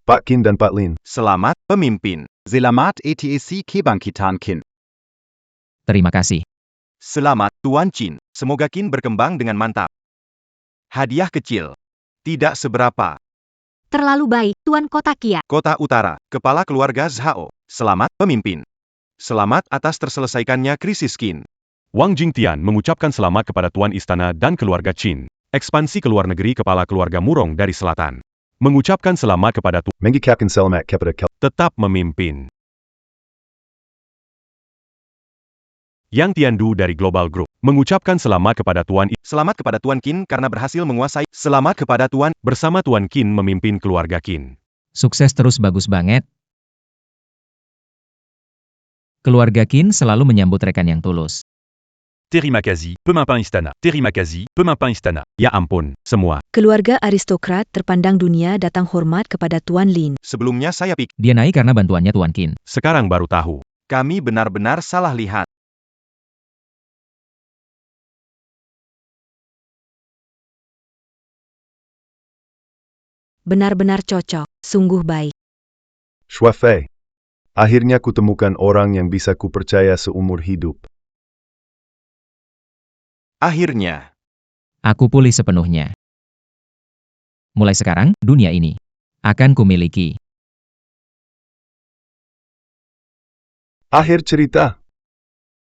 Pak Qin dan Pak Lin. Selamat, pemimpin. Selamat ETC kebangkitan Qin. Terima kasih. Selamat, Tuan Qin. Semoga Qin berkembang dengan mantap. Hadiah kecil. Tidak seberapa. Terlalu baik, Tuan Kota Kia. Kota Utara, Kepala Keluarga Zhao. Selamat, pemimpin. Selamat atas terselesaikannya krisis Qin. Wang Jingtian mengucapkan selamat kepada Tuan Istana dan keluarga Qin. Ekspansi ke luar negeri Kepala Keluarga Murong dari Selatan. Mengucapkan selamat kepada Mengucapkan selamat kepada tetap memimpin. Yang Tiandu dari Global Group mengucapkan selamat kepada Tuan I. Selamat kepada Tuan Qin karena berhasil menguasai. Selamat kepada Tuan. Bersama Tuan Qin memimpin keluarga Qin. Sukses terus, bagus banget. Keluarga Qin selalu menyambut rekan yang tulus. Terimakazi, pemimpin istana. Terimakazi, pemimpin istana. Ya ampun, semua. Keluarga aristokrat terpandang dunia datang hormat kepada Tuan Lin. Sebelumnya saya pikir Dia naik karena bantuannya Tuan Qin. Sekarang baru tahu. kami benar-benar salah lihat. Benar-benar cocok, sungguh baik. Shuafei. Akhirnya kutemukan orang yang bisa kupercaya seumur hidup. Akhirnya, Aku pulih sepenuhnya. Mulai sekarang, dunia ini akan kumiliki. Akhir cerita.